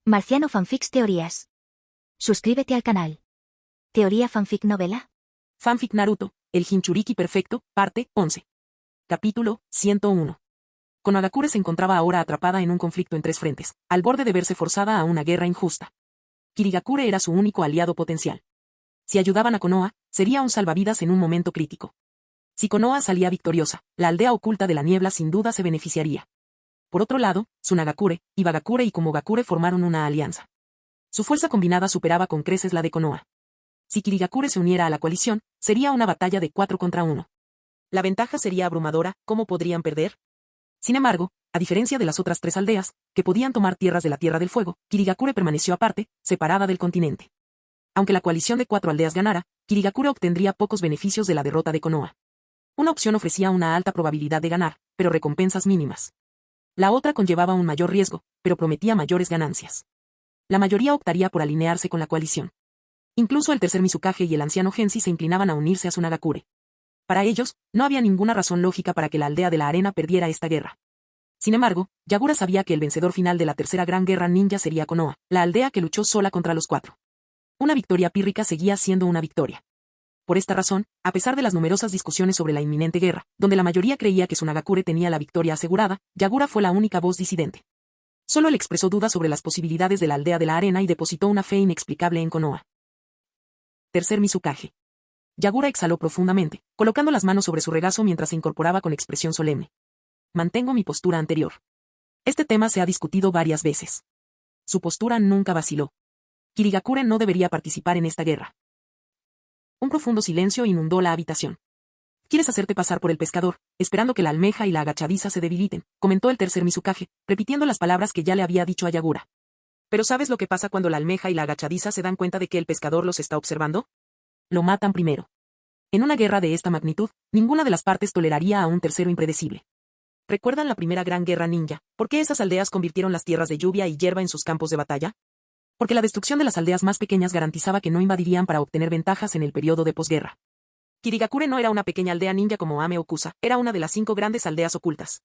Marciano Fanfics Teorías. Suscríbete al canal. Teoría Fanfic Novela. Fanfic Naruto, el Jinchuriki perfecto, parte 11. Capítulo 101. Konogakure se encontraba ahora atrapada en un conflicto en tres frentes, al borde de verse forzada a una guerra injusta. Kirigakure era su único aliado potencial. Si ayudaban a Konoha, sería un salvavidas en un momento crítico. Si Konoha salía victoriosa, la aldea oculta de la niebla sin duda se beneficiaría. Por otro lado, Tsunagakure, Ibagakure y Kumogakure formaron una alianza. Su fuerza combinada superaba con creces la de Konoha. Si Kirigakure se uniera a la coalición, sería una batalla de 4 contra 1. La ventaja sería abrumadora, ¿cómo podrían perder? Sin embargo, a diferencia de las otras tres aldeas, que podían tomar tierras de la Tierra del Fuego, Kirigakure permaneció aparte, separada del continente. Aunque la coalición de 4 aldeas ganara, Kirigakure obtendría pocos beneficios de la derrota de Konoha. Una opción ofrecía una alta probabilidad de ganar, pero recompensas mínimas. La otra conllevaba un mayor riesgo, pero prometía mayores ganancias. La mayoría optaría por alinearse con la coalición. Incluso el tercer Mizukage y el anciano Genshi se inclinaban a unirse a Tsunagakure. Para ellos, no había ninguna razón lógica para que la aldea de la arena perdiera esta guerra. Sin embargo, Yagura sabía que el vencedor final de la tercera gran guerra ninja sería Konoha, la aldea que luchó sola contra los 4. Una victoria pírrica seguía siendo una victoria. Por esta razón, a pesar de las numerosas discusiones sobre la inminente guerra, donde la mayoría creía que Tsunagakure tenía la victoria asegurada, Yagura fue la única voz disidente. Solo le expresó dudas sobre las posibilidades de la aldea de la arena y depositó una fe inexplicable en Konoha. Tercer Mizukage. Yagura exhaló profundamente, colocando las manos sobre su regazo mientras se incorporaba con expresión solemne. Mantengo mi postura anterior. Este tema se ha discutido varias veces. Su postura nunca vaciló. Kirigakure no debería participar en esta guerra. Un profundo silencio inundó la habitación. ¿Quieres hacerte pasar por el pescador, esperando que la almeja y la agachadiza se debiliten?, comentó el tercer Mizukage, repitiendo las palabras que ya le había dicho a Yagura. ¿Pero sabes lo que pasa cuando la almeja y la agachadiza se dan cuenta de que el pescador los está observando? Lo matan primero. En una guerra de esta magnitud, ninguna de las partes toleraría a un tercero impredecible. ¿Recuerdan la primera gran guerra ninja? ¿Por qué esas aldeas convirtieron las tierras de lluvia y hierba en sus campos de batalla? Porque la destrucción de las aldeas más pequeñas garantizaba que no invadirían para obtener ventajas en el periodo de posguerra. Kirigakure no era una pequeña aldea ninja como Ame o Kusa, era una de las 5 grandes aldeas ocultas.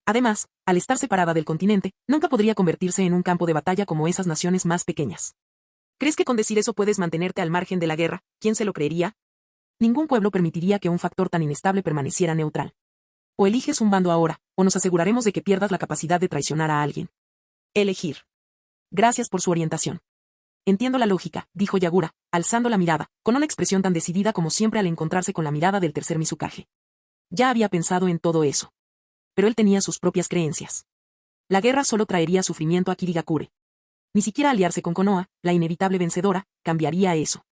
Además, al estar separada del continente, nunca podría convertirse en un campo de batalla como esas naciones más pequeñas. ¿Crees que con decir eso puedes mantenerte al margen de la guerra? ¿Quién se lo creería? Ningún pueblo permitiría que un factor tan inestable permaneciera neutral. O eliges un bando ahora, o nos aseguraremos de que pierdas la capacidad de traicionar a alguien. Elegir. Gracias por su orientación. Entiendo la lógica, dijo Yagura, alzando la mirada, con una expresión tan decidida como siempre al encontrarse con la mirada del tercer Mizukage. Ya había pensado en todo eso. Pero él tenía sus propias creencias. La guerra solo traería sufrimiento a Kirigakure. Ni siquiera aliarse con Konoha, la inevitable vencedora, cambiaría eso.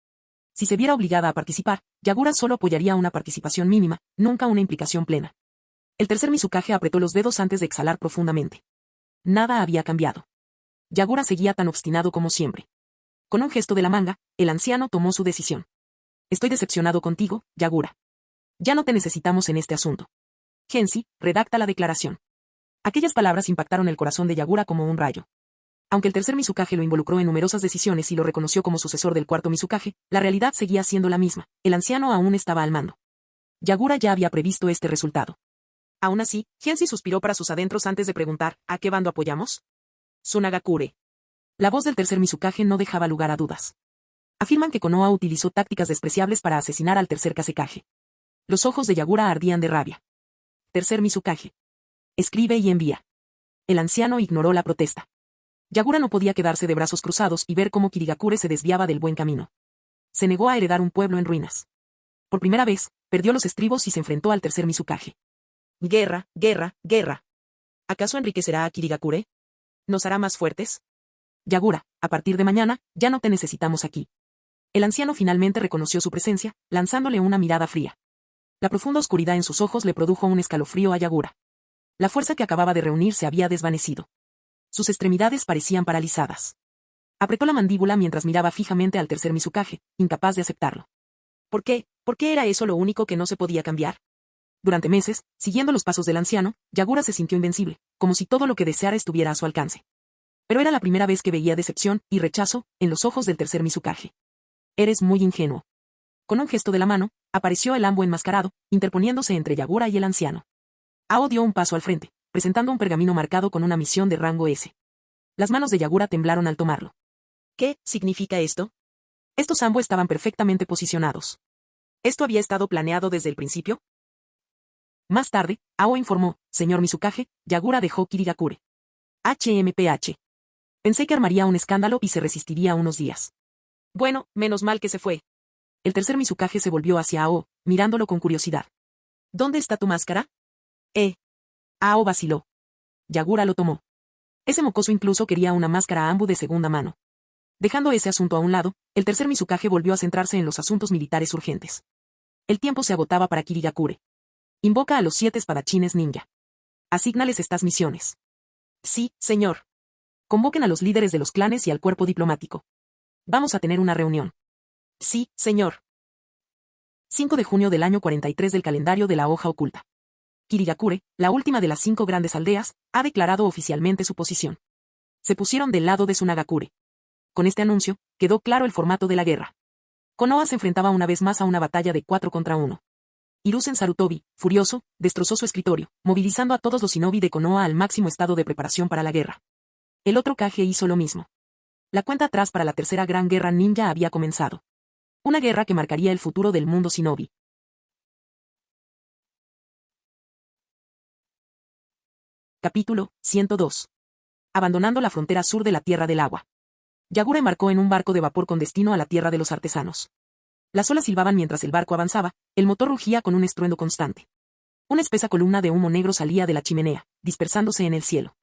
Si se viera obligada a participar, Yagura solo apoyaría una participación mínima, nunca una implicación plena. El tercer Mizukage apretó los dedos antes de exhalar profundamente. Nada había cambiado. Yagura seguía tan obstinado como siempre. Con un gesto de la manga, el anciano tomó su decisión. Estoy decepcionado contigo, Yagura. Ya no te necesitamos en este asunto. Genshi, redacta la declaración. Aquellas palabras impactaron el corazón de Yagura como un rayo. Aunque el tercer Mizukage lo involucró en numerosas decisiones y lo reconoció como sucesor del cuarto Mizukage, la realidad seguía siendo la misma. El anciano aún estaba al mando. Yagura ya había previsto este resultado. Aún así, Genshi suspiró para sus adentros antes de preguntar, ¿a qué bando apoyamos? Tsunagakure. La voz del tercer Mizukage no dejaba lugar a dudas. Afirman que Konoha utilizó tácticas despreciables para asesinar al tercer Kazekage. Los ojos de Yagura ardían de rabia. Tercer Mizukage. Escribe y envía. El anciano ignoró la protesta. Yagura no podía quedarse de brazos cruzados y ver cómo Kirigakure se desviaba del buen camino. Se negó a heredar un pueblo en ruinas. Por primera vez, perdió los estribos y se enfrentó al tercer Mizukage. Guerra, guerra, guerra. ¿Acaso enriquecerá a Kirigakure? ¿Nos hará más fuertes? Yagura, a partir de mañana, ya no te necesitamos aquí. El anciano finalmente reconoció su presencia, lanzándole una mirada fría. La profunda oscuridad en sus ojos le produjo un escalofrío a Yagura. La fuerza que acababa de reunir se había desvanecido. Sus extremidades parecían paralizadas. Apretó la mandíbula mientras miraba fijamente al tercer Mizukage, incapaz de aceptarlo. ¿Por qué? ¿Por qué era eso lo único que no se podía cambiar? Durante meses, siguiendo los pasos del anciano, Yagura se sintió invencible, como si todo lo que deseara estuviera a su alcance. Pero era la primera vez que veía decepción y rechazo en los ojos del tercer Mizukage. Eres muy ingenuo. Con un gesto de la mano, apareció el Ambo enmascarado, interponiéndose entre Yagura y el anciano. Ao dio un paso al frente, presentando un pergamino marcado con una misión de rango S. Las manos de Yagura temblaron al tomarlo. ¿Qué significa esto? Estos ambos estaban perfectamente posicionados. ¿Esto había estado planeado desde el principio? Más tarde, Ao informó, señor Mizukage, Yagura dejó Kirigakure. HMPH. Pensé que armaría un escándalo y se resistiría unos días. Bueno, menos mal que se fue. El tercer Mizukage se volvió hacia Ao, mirándolo con curiosidad. ¿Dónde está tu máscara? Ao vaciló. Yagura lo tomó. Ese mocoso incluso quería una máscara Ambu de segunda mano. Dejando ese asunto a un lado, el tercer Mizukage volvió a centrarse en los asuntos militares urgentes. El tiempo se agotaba para Kirigakure. Invoca a los 7 espadachines ninja. Asígnales estas misiones. Sí, señor. Convoquen a los líderes de los clanes y al cuerpo diplomático. Vamos a tener una reunión. Sí, señor. 5 de junio del año 43 del calendario de la hoja oculta. Kirigakure, la última de las 5 grandes aldeas, ha declarado oficialmente su posición. Se pusieron del lado de Tsunagakure. Con este anuncio, quedó claro el formato de la guerra. Konoha se enfrentaba una vez más a una batalla de 4 contra 1. Hiruzen Sarutobi, furioso, destrozó su escritorio, movilizando a todos los shinobi de Konoha al máximo estado de preparación para la guerra. El otro Kage hizo lo mismo. La cuenta atrás para la tercera gran guerra ninja había comenzado. Una guerra que marcaría el futuro del mundo shinobi. Capítulo 102. Abandonando la frontera sur de la Tierra del Agua. Yagura embarcó en un barco de vapor con destino a la Tierra de los Artesanos. Las olas silbaban mientras el barco avanzaba, el motor rugía con un estruendo constante. Una espesa columna de humo negro salía de la chimenea, dispersándose en el cielo.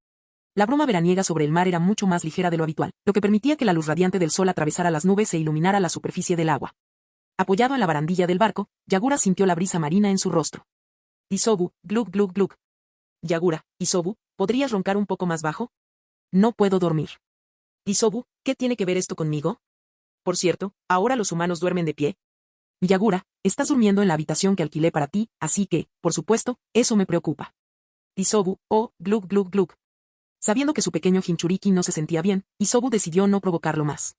La bruma veraniega sobre el mar era mucho más ligera de lo habitual, lo que permitía que la luz radiante del sol atravesara las nubes e iluminara la superficie del agua. Apoyado en la barandilla del barco, Yagura sintió la brisa marina en su rostro. Isobu, glug glug glug. Yagura, Isobu, ¿podrías roncar un poco más bajo? No puedo dormir. Isobu, ¿qué tiene que ver esto conmigo? Por cierto, ¿ahora los humanos duermen de pie? Yagura, estás durmiendo en la habitación que alquilé para ti, así que, por supuesto, eso me preocupa. Isobu, oh, glug glug glug. Sabiendo que su pequeño Jinchuriki no se sentía bien, Isobu decidió no provocarlo más.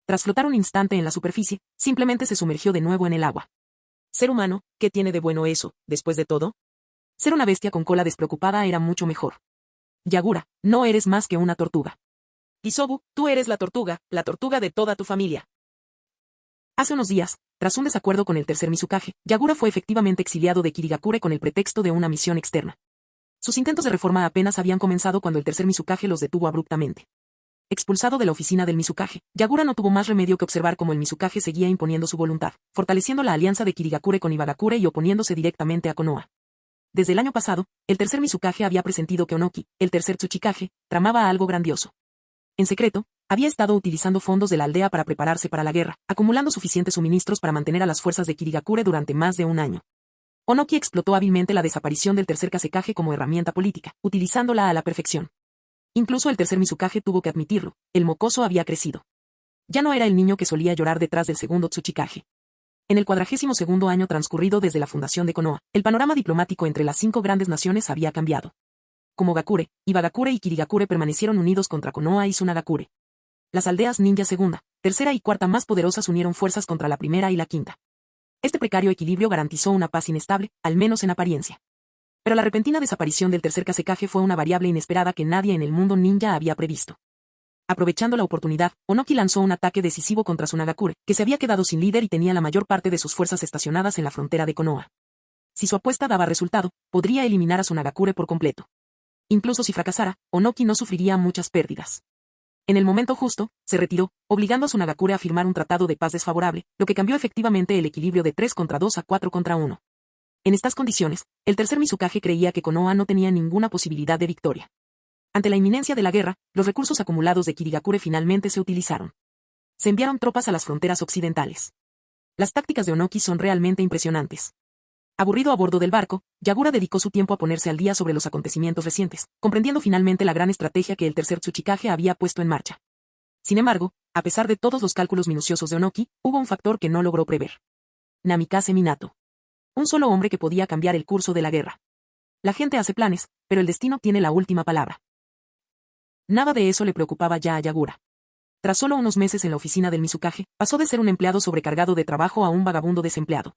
Tras flotar un instante en la superficie, simplemente se sumergió de nuevo en el agua. Ser humano, ¿qué tiene de bueno eso, después de todo? Ser una bestia con cola despreocupada era mucho mejor. Yagura, no eres más que una tortuga. Isobu, tú eres la tortuga de toda tu familia. Hace unos días, tras un desacuerdo con el tercer Mizukage, Yagura fue efectivamente exiliado de Kirigakure con el pretexto de una misión externa. Sus intentos de reforma apenas habían comenzado cuando el tercer Mizukage los detuvo abruptamente. Expulsado de la oficina del Mizukage, Yagura no tuvo más remedio que observar cómo el Mizukage seguía imponiendo su voluntad, fortaleciendo la alianza de Kirigakure con Ibagakure y oponiéndose directamente a Konoha. Desde el año pasado, el tercer Mizukage había presentido que Onoki, el tercer Tsuchikage, tramaba algo grandioso. En secreto, había estado utilizando fondos de la aldea para prepararse para la guerra, acumulando suficientes suministros para mantener a las fuerzas de Kirigakure durante más de un año. Onoki explotó hábilmente la desaparición del tercer Kazekage como herramienta política, utilizándola a la perfección. Incluso el tercer Mizukage tuvo que admitirlo, el mocoso había crecido. Ya no era el niño que solía llorar detrás del segundo Tsuchikage. En el 42º año transcurrido desde la fundación de Konoha, el panorama diplomático entre las 5 grandes naciones había cambiado. Komogakure, Ibagakure y Kirigakure permanecieron unidos contra Konoha y Tsunagakure. Las aldeas ninja segunda, tercera y cuarta más poderosas unieron fuerzas contra la primera y la quinta. Este precario equilibrio garantizó una paz inestable, al menos en apariencia. Pero la repentina desaparición del tercer Kazekage fue una variable inesperada que nadie en el mundo ninja había previsto. Aprovechando la oportunidad, Onoki lanzó un ataque decisivo contra Tsunagakure, que se había quedado sin líder y tenía la mayor parte de sus fuerzas estacionadas en la frontera de Konoha. Si su apuesta daba resultado, podría eliminar a Tsunagakure por completo. Incluso si fracasara, Onoki no sufriría muchas pérdidas. En el momento justo, se retiró, obligando a Tsunagakure a firmar un tratado de paz desfavorable, lo que cambió efectivamente el equilibrio de 3 contra 2 a 4 contra 1. En estas condiciones, el tercer Mizukage creía que Konoha no tenía ninguna posibilidad de victoria. Ante la inminencia de la guerra, los recursos acumulados de Kirigakure finalmente se utilizaron. Se enviaron tropas a las fronteras occidentales. Las tácticas de Onoki son realmente impresionantes. Aburrido a bordo del barco, Yagura dedicó su tiempo a ponerse al día sobre los acontecimientos recientes, comprendiendo finalmente la gran estrategia que el tercer Tsuchikage había puesto en marcha. Sin embargo, a pesar de todos los cálculos minuciosos de Onoki, hubo un factor que no logró prever. Namikaze Minato. Un solo hombre que podía cambiar el curso de la guerra. La gente hace planes, pero el destino tiene la última palabra. Nada de eso le preocupaba ya a Yagura. Tras solo unos meses en la oficina del Mizukage, pasó de ser un empleado sobrecargado de trabajo a un vagabundo desempleado.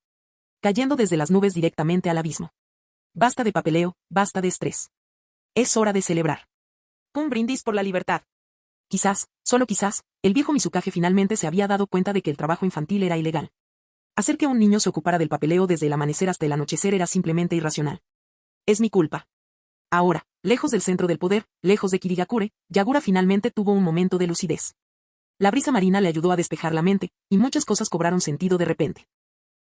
Cayendo desde las nubes directamente al abismo. Basta de papeleo, basta de estrés. Es hora de celebrar. Un brindis por la libertad. Quizás, solo quizás, el viejo Mizukage finalmente se había dado cuenta de que el trabajo infantil era ilegal. Hacer que un niño se ocupara del papeleo desde el amanecer hasta el anochecer era simplemente irracional. Es mi culpa. Ahora, lejos del centro del poder, lejos de Kirigakure, Yagura finalmente tuvo un momento de lucidez. La brisa marina le ayudó a despejar la mente, y muchas cosas cobraron sentido de repente.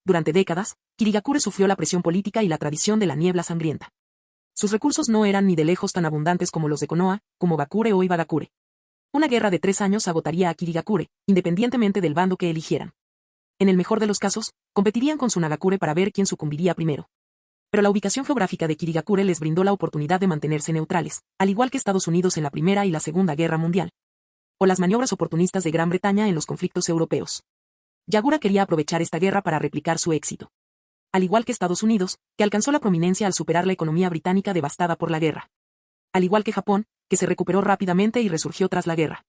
Durante décadas, Kirigakure sufrió la presión política y la tradición de la niebla sangrienta. Sus recursos no eran ni de lejos tan abundantes como los de Konoha, como Bakure o Ibagakure. Una guerra de 3 años agotaría a Kirigakure, independientemente del bando que eligieran. En el mejor de los casos, competirían con Tsunagakure para ver quién sucumbiría primero. Pero la ubicación geográfica de Kirigakure les brindó la oportunidad de mantenerse neutrales, al igual que Estados Unidos en la Primera y la Segunda Guerra Mundial. O las maniobras oportunistas de Gran Bretaña en los conflictos europeos. Yagura quería aprovechar esta guerra para replicar su éxito. Al igual que Estados Unidos, que alcanzó la prominencia al superar la economía británica devastada por la guerra. Al igual que Japón, que se recuperó rápidamente y resurgió tras la guerra.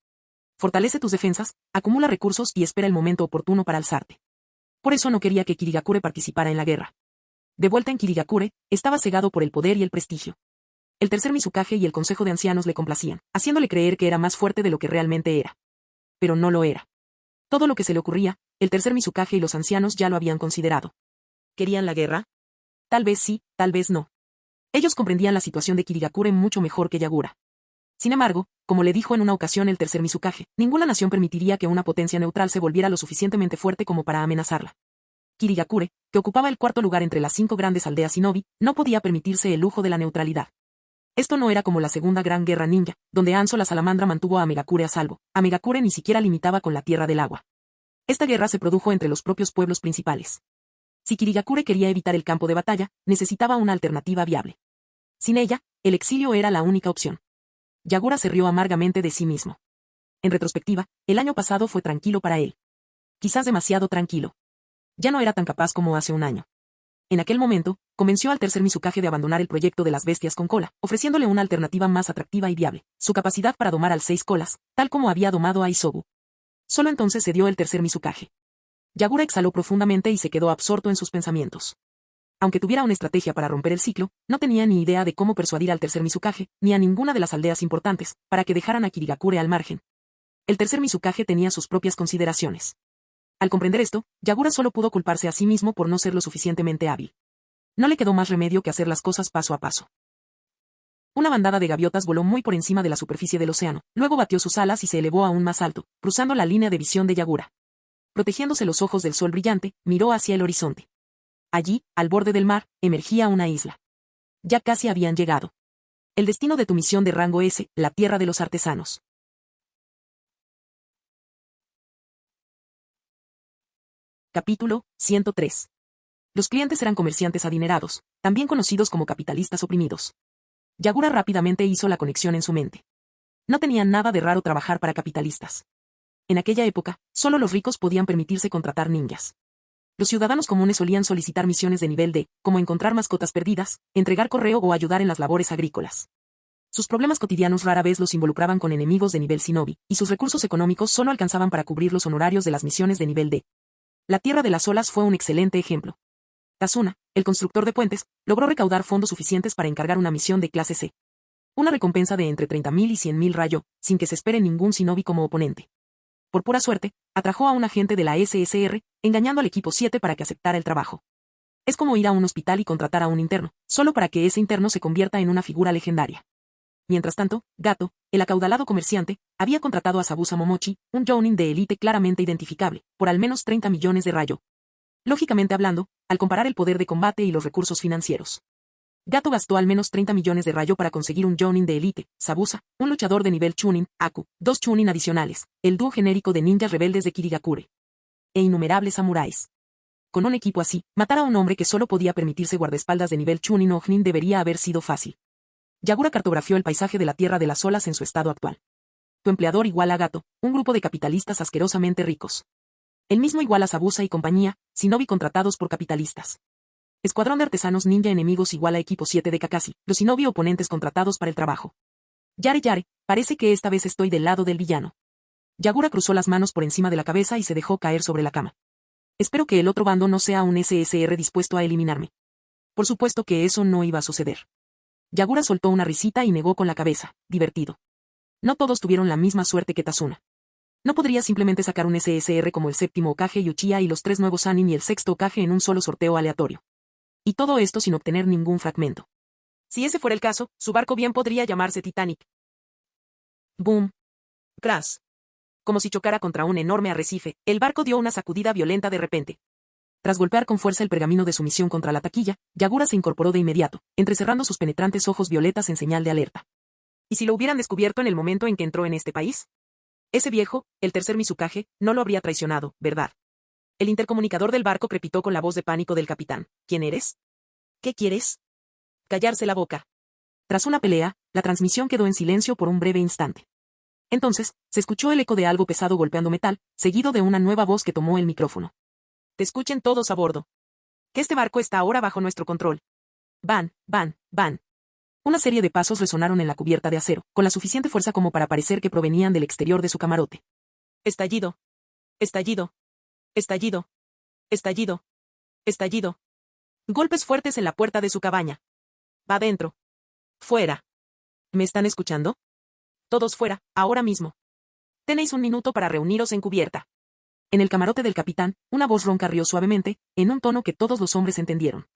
Fortalece tus defensas, acumula recursos y espera el momento oportuno para alzarte. Por eso no quería que Kirigakure participara en la guerra. De vuelta en Kirigakure, estaba cegado por el poder y el prestigio. El tercer Mizukage y el consejo de ancianos le complacían, haciéndole creer que era más fuerte de lo que realmente era. Pero no lo era. Todo lo que se le ocurría, el tercer Mizukage y los ancianos ya lo habían considerado. ¿Querían la guerra? Tal vez sí, tal vez no. Ellos comprendían la situación de Kirigakure mucho mejor que Yagura. Sin embargo, como le dijo en una ocasión el tercer Mizukage, ninguna nación permitiría que una potencia neutral se volviera lo suficientemente fuerte como para amenazarla. Kirigakure, que ocupaba el 4º lugar entre las 5 grandes aldeas shinobi, no podía permitirse el lujo de la neutralidad. Esto no era como la Segunda Gran Guerra Ninja, donde Anzo la Salamandra mantuvo a Megakure a salvo. A Megakure ni siquiera limitaba con la Tierra del Agua. Esta guerra se produjo entre los propios pueblos principales. Si Kirigakure quería evitar el campo de batalla, necesitaba una alternativa viable. Sin ella, el exilio era la única opción. Yagura se rió amargamente de sí mismo. En retrospectiva, el año pasado fue tranquilo para él. Quizás demasiado tranquilo. Ya no era tan capaz como hace un año. En aquel momento, convenció al tercer Mizukage de abandonar el proyecto de las bestias con cola, ofreciéndole una alternativa más atractiva y viable, su capacidad para domar al 6 colas, tal como había domado a Isobu. Solo entonces cedió el tercer Mizukage. Yagura exhaló profundamente y se quedó absorto en sus pensamientos. Aunque tuviera una estrategia para romper el ciclo, no tenía ni idea de cómo persuadir al tercer Mizukage, ni a ninguna de las aldeas importantes, para que dejaran a Kirigakure al margen. El tercer Mizukage tenía sus propias consideraciones. Al comprender esto, Yagura solo pudo culparse a sí mismo por no ser lo suficientemente hábil. No le quedó más remedio que hacer las cosas paso a paso. Una bandada de gaviotas voló muy por encima de la superficie del océano, luego batió sus alas y se elevó aún más alto, cruzando la línea de visión de Yagura. Protegiéndose los ojos del sol brillante, miró hacia el horizonte. Allí, al borde del mar, emergía una isla. Ya casi habían llegado. El destino de tu misión de rango S, la tierra de los artesanos. Capítulo 103. Los clientes eran comerciantes adinerados, también conocidos como capitalistas oprimidos. Yagura rápidamente hizo la conexión en su mente. No tenía nada de raro trabajar para capitalistas. En aquella época, solo los ricos podían permitirse contratar ninjas. Los ciudadanos comunes solían solicitar misiones de nivel D, como encontrar mascotas perdidas, entregar correo o ayudar en las labores agrícolas. Sus problemas cotidianos rara vez los involucraban con enemigos de nivel shinobi, y sus recursos económicos solo alcanzaban para cubrir los honorarios de las misiones de nivel D. La Tierra de las Olas fue un excelente ejemplo. Kazuna, el constructor de puentes, logró recaudar fondos suficientes para encargar una misión de clase C. Una recompensa de entre 30.000 y 100.000 rayo, sin que se espere ningún shinobi como oponente. Por pura suerte, atrajo a un agente de la SSR, engañando al equipo 7 para que aceptara el trabajo. Es como ir a un hospital y contratar a un interno, solo para que ese interno se convierta en una figura legendaria. Mientras tanto, Gato, el acaudalado comerciante, había contratado a Sabusa Momochi, un jounin de élite claramente identificable, por al menos 30 millones de rayo. Lógicamente hablando, al comparar el poder de combate y los recursos financieros. Gato gastó al menos 30 millones de rayo para conseguir un jounin de élite, Sabusa, un luchador de nivel Chunin, Aku, 2 Chunin adicionales, el dúo genérico de ninjas rebeldes de Kirigakure. E innumerables samuráis. Con un equipo así, matar a un hombre que solo podía permitirse guardaespaldas de nivel Chunin o Jnin debería haber sido fácil. Yagura cartografió el paisaje de la Tierra de las Olas en su estado actual. Tu empleador igual a Gato, un grupo de capitalistas asquerosamente ricos. El mismo igual a Sabusa y compañía, shinobi contratados por capitalistas. Escuadrón de artesanos ninja enemigos igual a equipo 7 de Kakashi, los shinobi oponentes contratados para el trabajo. Yare Yare, parece que esta vez estoy del lado del villano. Yagura cruzó las manos por encima de la cabeza y se dejó caer sobre la cama. Espero que el otro bando no sea un SSR dispuesto a eliminarme. Por supuesto que eso no iba a suceder. Yagura soltó una risita y negó con la cabeza, divertido. No todos tuvieron la misma suerte que Tazuna. No podría simplemente sacar un SSR como el séptimo Hokage y Uchiha y los 3 nuevos Sannin y el sexto Hokage en un solo sorteo aleatorio. Y todo esto sin obtener ningún fragmento. Si ese fuera el caso, su barco bien podría llamarse Titanic. Boom. Crash. Como si chocara contra un enorme arrecife, el barco dio una sacudida violenta de repente. Tras golpear con fuerza el pergamino de sumisión contra la taquilla, Yagura se incorporó de inmediato, entrecerrando sus penetrantes ojos violetas en señal de alerta. ¿Y si lo hubieran descubierto en el momento en que entró en este país? Ese viejo, el tercer Mizukage, no lo habría traicionado, ¿verdad? El intercomunicador del barco crepitó con la voz de pánico del capitán. ¿Quién eres? ¿Qué quieres? Callarse la boca. Tras una pelea, la transmisión quedó en silencio por un breve instante. Entonces, se escuchó el eco de algo pesado golpeando metal, seguido de una nueva voz que tomó el micrófono. Te escuchen todos a bordo. Que este barco está ahora bajo nuestro control. Van, van, van. Una serie de pasos resonaron en la cubierta de acero, con la suficiente fuerza como para parecer que provenían del exterior de su camarote. Estallido. Estallido. Estallido. Estallido. Estallido. Golpes fuertes en la puerta de su cabaña. Va dentro. Fuera. ¿Me están escuchando? Todos fuera, ahora mismo. Tenéis un minuto para reuniros en cubierta. En el camarote del capitán, una voz ronca rió suavemente, en un tono que todos los hombres entendieron.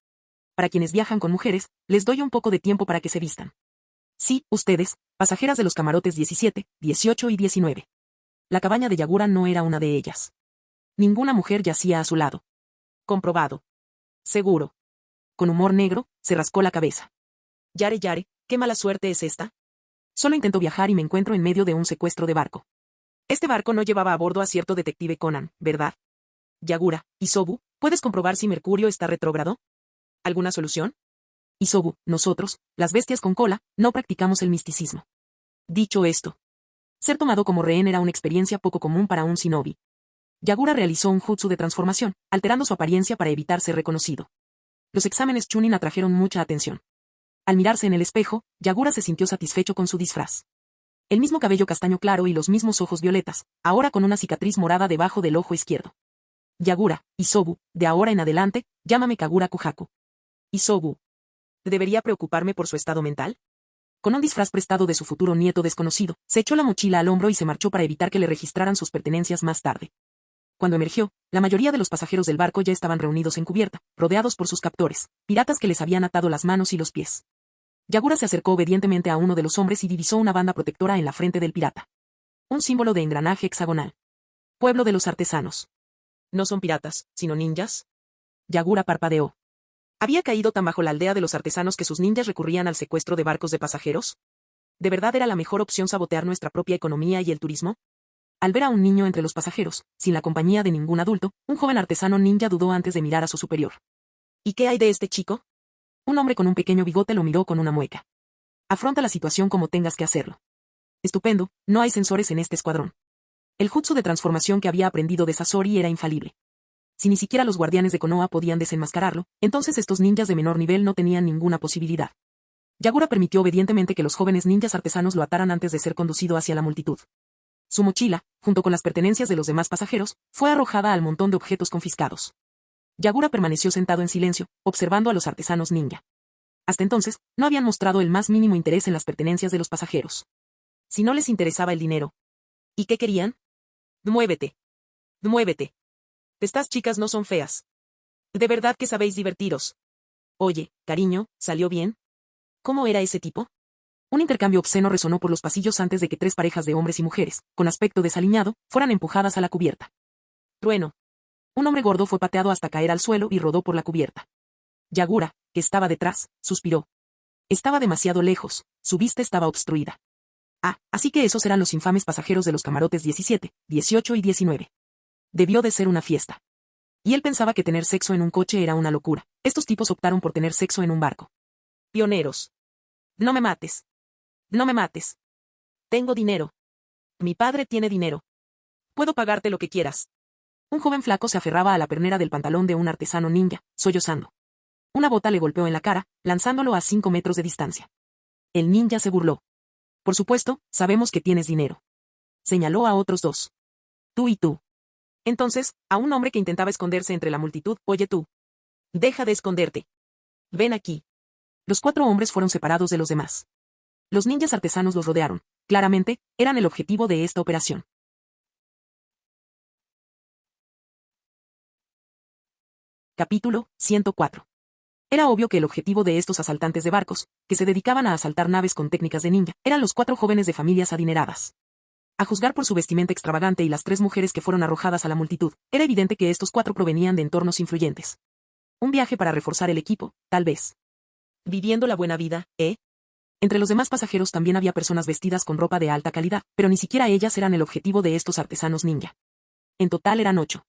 Para quienes viajan con mujeres, les doy un poco de tiempo para que se vistan. Sí, ustedes, pasajeras de los camarotes 17, 18 y 19. La cabaña de Yagura no era una de ellas. Ninguna mujer yacía a su lado. Comprobado. Seguro. Con humor negro, se rascó la cabeza. Yare Yare, ¿qué mala suerte es esta? Solo intento viajar y me encuentro en medio de un secuestro de barco. Este barco no llevaba a bordo a cierto detective Conan, ¿verdad? Yagura, Isobu, ¿puedes comprobar si Mercurio está retrógrado? ¿Alguna solución? Isobu, nosotros, las bestias con cola, no practicamos el misticismo. Dicho esto, ser tomado como rehén era una experiencia poco común para un shinobi. Yagura realizó un jutsu de transformación, alterando su apariencia para evitar ser reconocido. Los exámenes Chunin atrajeron mucha atención. Al mirarse en el espejo, Yagura se sintió satisfecho con su disfraz. El mismo cabello castaño claro y los mismos ojos violetas, ahora con una cicatriz morada debajo del ojo izquierdo. Yagura, Isobu, de ahora en adelante, llámame Kagura Kujaku. Isobu. ¿Debería preocuparme por su estado mental? Con un disfraz prestado de su futuro nieto desconocido, se echó la mochila al hombro y se marchó para evitar que le registraran sus pertenencias más tarde. Cuando emergió, la mayoría de los pasajeros del barco ya estaban reunidos en cubierta, rodeados por sus captores, piratas que les habían atado las manos y los pies. Yagura se acercó obedientemente a uno de los hombres y divisó una banda protectora en la frente del pirata. Un símbolo de engranaje hexagonal. Pueblo de los artesanos. ¿No son piratas, sino ninjas? Yagura parpadeó. ¿Había caído tan bajo la aldea de los artesanos que sus ninjas recurrían al secuestro de barcos de pasajeros? ¿De verdad era la mejor opción sabotear nuestra propia economía y el turismo? Al ver a un niño entre los pasajeros, sin la compañía de ningún adulto, un joven artesano ninja dudó antes de mirar a su superior. ¿Y qué hay de este chico? Un hombre con un pequeño bigote lo miró con una mueca. Afronta la situación como tengas que hacerlo. Estupendo, no hay sensores en este escuadrón. El jutsu de transformación que había aprendido de Sasori era infalible. Si ni siquiera los guardianes de Konoha podían desenmascararlo, entonces estos ninjas de menor nivel no tenían ninguna posibilidad. Yagura permitió obedientemente que los jóvenes ninjas artesanos lo ataran antes de ser conducido hacia la multitud. Su mochila, junto con las pertenencias de los demás pasajeros, fue arrojada al montón de objetos confiscados. Yagura permaneció sentado en silencio, observando a los artesanos ninja. Hasta entonces, no habían mostrado el más mínimo interés en las pertenencias de los pasajeros. Si no les interesaba el dinero. ¿Y qué querían? Muévete. Muévete. Estas chicas no son feas. De verdad que sabéis divertiros. Oye, cariño, ¿salió bien? ¿Cómo era ese tipo? Un intercambio obsceno resonó por los pasillos antes de que 3 parejas de hombres y mujeres, con aspecto desaliñado, fueran empujadas a la cubierta. Trueno. Un hombre gordo fue pateado hasta caer al suelo y rodó por la cubierta. Yagura, que estaba detrás, suspiró. Estaba demasiado lejos, su vista estaba obstruida. Ah, así que esos eran los infames pasajeros de los camarotes 17, 18 y 19. Debió de ser una fiesta. Y él pensaba que tener sexo en un coche era una locura. Estos tipos optaron por tener sexo en un barco. Pioneros. No me mates. No me mates. Tengo dinero. Mi padre tiene dinero. Puedo pagarte lo que quieras. Un joven flaco se aferraba a la pernera del pantalón de un artesano ninja, sollozando. Una bota le golpeó en la cara, lanzándolo a 5 metros de distancia. El ninja se burló. Por supuesto, sabemos que tienes dinero. Señaló a otros 2. Tú y tú. Entonces, a un hombre que intentaba esconderse entre la multitud, oye tú. Deja de esconderte. Ven aquí. Los 4 hombres fueron separados de los demás. Los ninjas artesanos los rodearon, Claramente, eran el objetivo de esta operación. Capítulo 104. Era obvio que el objetivo de estos asaltantes de barcos, que se dedicaban a asaltar naves con técnicas de ninja, eran los 4 jóvenes de familias adineradas. A juzgar por su vestimenta extravagante y las 3 mujeres que fueron arrojadas a la multitud, era evidente que estos 4 provenían de entornos influyentes. Un viaje para reforzar el equipo, tal vez. Viviendo la buena vida, ¿eh? Entre los demás pasajeros también había personas vestidas con ropa de alta calidad, pero ni siquiera ellas eran el objetivo de estos artesanos ninja. En total eran 8.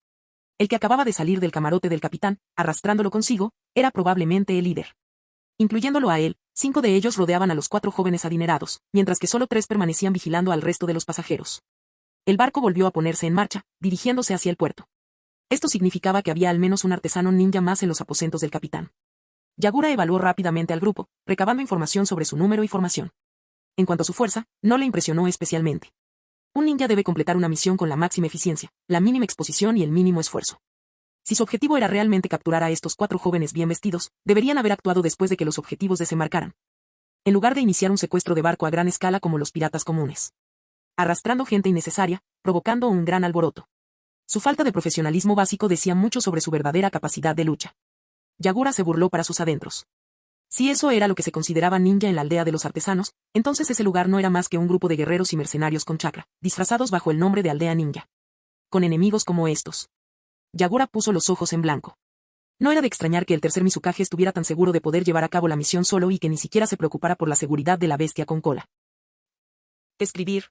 El que acababa de salir del camarote del capitán, arrastrándolo consigo, era probablemente el líder. Incluyéndolo a él, 5 de ellos rodeaban a los 4 jóvenes adinerados, mientras que solo 3 permanecían vigilando al resto de los pasajeros. El barco volvió a ponerse en marcha, dirigiéndose hacia el puerto. Esto significaba que había al menos un artesano ninja más en los aposentos del capitán. Yagura evaluó rápidamente al grupo, recabando información sobre su número y formación. En cuanto a su fuerza, no le impresionó especialmente. Un ninja debe completar una misión con la máxima eficiencia, la mínima exposición y el mínimo esfuerzo. Si su objetivo era realmente capturar a estos 4 jóvenes bien vestidos, deberían haber actuado después de que los objetivos desembarcaran. En lugar de iniciar un secuestro de barco a gran escala como los piratas comunes. Arrastrando gente innecesaria, provocando un gran alboroto. Su falta de profesionalismo básico decía mucho sobre su verdadera capacidad de lucha. Yagura se burló para sus adentros. Si eso era lo que se consideraba ninja en la aldea de los artesanos, entonces ese lugar no era más que un grupo de guerreros y mercenarios con chakra, disfrazados bajo el nombre de aldea ninja. Con enemigos como estos. Yagura puso los ojos en blanco. No era de extrañar que el tercer Mizukage estuviera tan seguro de poder llevar a cabo la misión solo y que ni siquiera se preocupara por la seguridad de la bestia con cola. Escribir.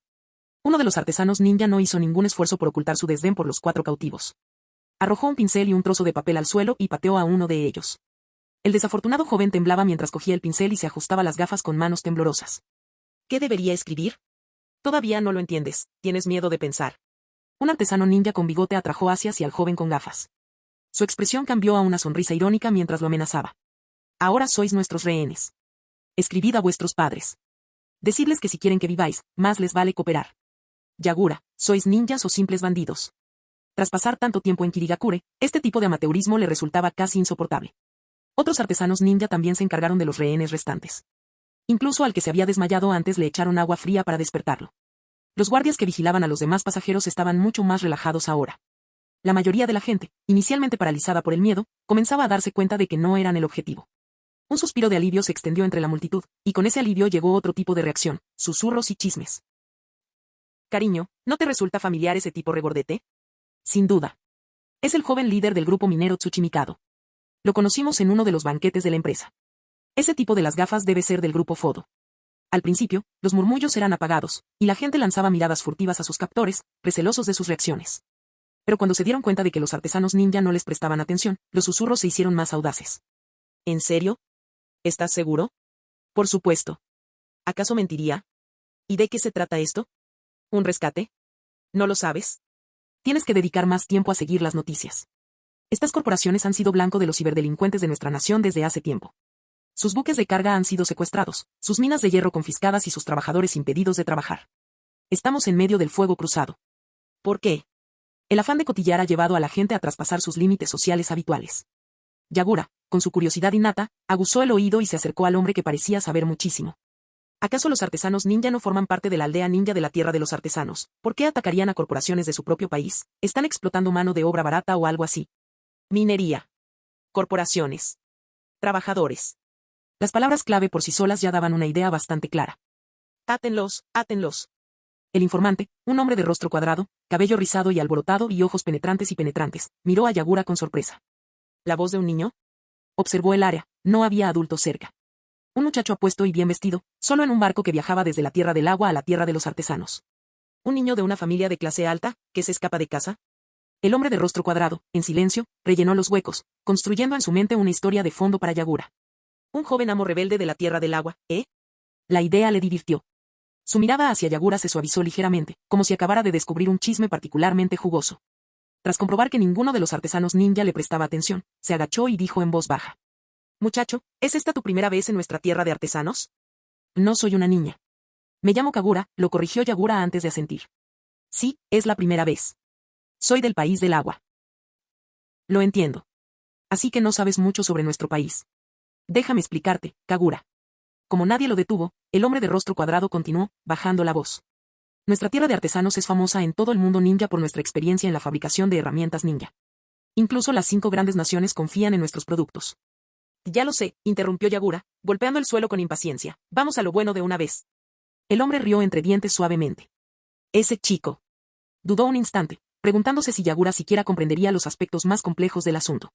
Uno de los artesanos ninja no hizo ningún esfuerzo por ocultar su desdén por los 4 cautivos. Arrojó un pincel y un trozo de papel al suelo y pateó a uno de ellos. El desafortunado joven temblaba mientras cogía el pincel y se ajustaba las gafas con manos temblorosas. ¿Qué debería escribir? Todavía no lo entiendes, tienes miedo de pensar. Un artesano ninja con bigote atrajo hacia al joven con gafas. Su expresión cambió a una sonrisa irónica mientras lo amenazaba. Ahora sois nuestros rehenes. Escribid a vuestros padres. Decidles que si quieren que viváis, más les vale cooperar. Yagura, ¿sois ninjas o simples bandidos? Tras pasar tanto tiempo en Kirigakure, este tipo de amateurismo le resultaba casi insoportable. Otros artesanos ninja también se encargaron de los rehenes restantes. Incluso al que se había desmayado antes le echaron agua fría para despertarlo. Los guardias que vigilaban a los demás pasajeros estaban mucho más relajados ahora. La mayoría de la gente, inicialmente paralizada por el miedo, comenzaba a darse cuenta de que no eran el objetivo. Un suspiro de alivio se extendió entre la multitud, y con ese alivio llegó otro tipo de reacción, susurros y chismes. Cariño, ¿no te resulta familiar ese tipo regordete? Sin duda. Es el joven líder del grupo minero Tsuchimikado. Lo conocimos en uno de los banquetes de la empresa. Ese tipo de las gafas debe ser del grupo Fodo. Al principio, los murmullos eran apagados, y la gente lanzaba miradas furtivas a sus captores, recelosos de sus reacciones. Pero cuando se dieron cuenta de que los artesanos ninja no les prestaban atención, los susurros se hicieron más audaces. ¿En serio? ¿Estás seguro? Por supuesto. ¿Acaso mentiría? ¿Y de qué se trata esto? ¿Un rescate? ¿No lo sabes? Tienes que dedicar más tiempo a seguir las noticias. Estas corporaciones han sido blanco de los ciberdelincuentes de nuestra nación desde hace tiempo. Sus buques de carga han sido secuestrados, sus minas de hierro confiscadas y sus trabajadores impedidos de trabajar. Estamos en medio del fuego cruzado. ¿Por qué? El afán de cotillar ha llevado a la gente a traspasar sus límites sociales habituales. Yagura, con su curiosidad innata, aguzó el oído y se acercó al hombre que parecía saber muchísimo. ¿Acaso los artesanos ninja no forman parte de la aldea ninja de la tierra de los artesanos? ¿Por qué atacarían a corporaciones de su propio país? ¿Están explotando mano de obra barata o algo así? Minería. Corporaciones. Trabajadores. Las palabras clave por sí solas ya daban una idea bastante clara. Átenlos, átenlos. El informante, un hombre de rostro cuadrado, cabello rizado y alborotado y ojos penetrantes, miró a Yagura con sorpresa. ¿La voz de un niño? Observó el área, no había adultos cerca. Un muchacho apuesto y bien vestido, solo en un barco que viajaba desde la tierra del agua a la tierra de los artesanos. ¿Un niño de una familia de clase alta, que se escapa de casa? El hombre de rostro cuadrado, en silencio, rellenó los huecos, construyendo en su mente una historia de fondo para Yagura. Un joven amo rebelde de la tierra del agua, ¿eh? La idea le divirtió. Su mirada hacia Yagura se suavizó ligeramente, como si acabara de descubrir un chisme particularmente jugoso. Tras comprobar que ninguno de los artesanos ninja le prestaba atención, se agachó y dijo en voz baja. Muchacho, ¿es esta tu primera vez en nuestra tierra de artesanos? No soy una niña. Me llamo Kagura, lo corrigió Yagura antes de asentir. Sí, es la primera vez. Soy del país del agua. Lo entiendo. Así que no sabes mucho sobre nuestro país. Déjame explicarte, Kagura. Como nadie lo detuvo, el hombre de rostro cuadrado continuó, bajando la voz. Nuestra tierra de artesanos es famosa en todo el mundo ninja por nuestra experiencia en la fabricación de herramientas ninja. Incluso las 5 grandes naciones confían en nuestros productos. Ya lo sé, interrumpió Yagura, golpeando el suelo con impaciencia. Vamos a lo bueno de una vez. El hombre rió entre dientes suavemente. Ese chico. Dudó un instante, preguntándose si Yagura siquiera comprendería los aspectos más complejos del asunto.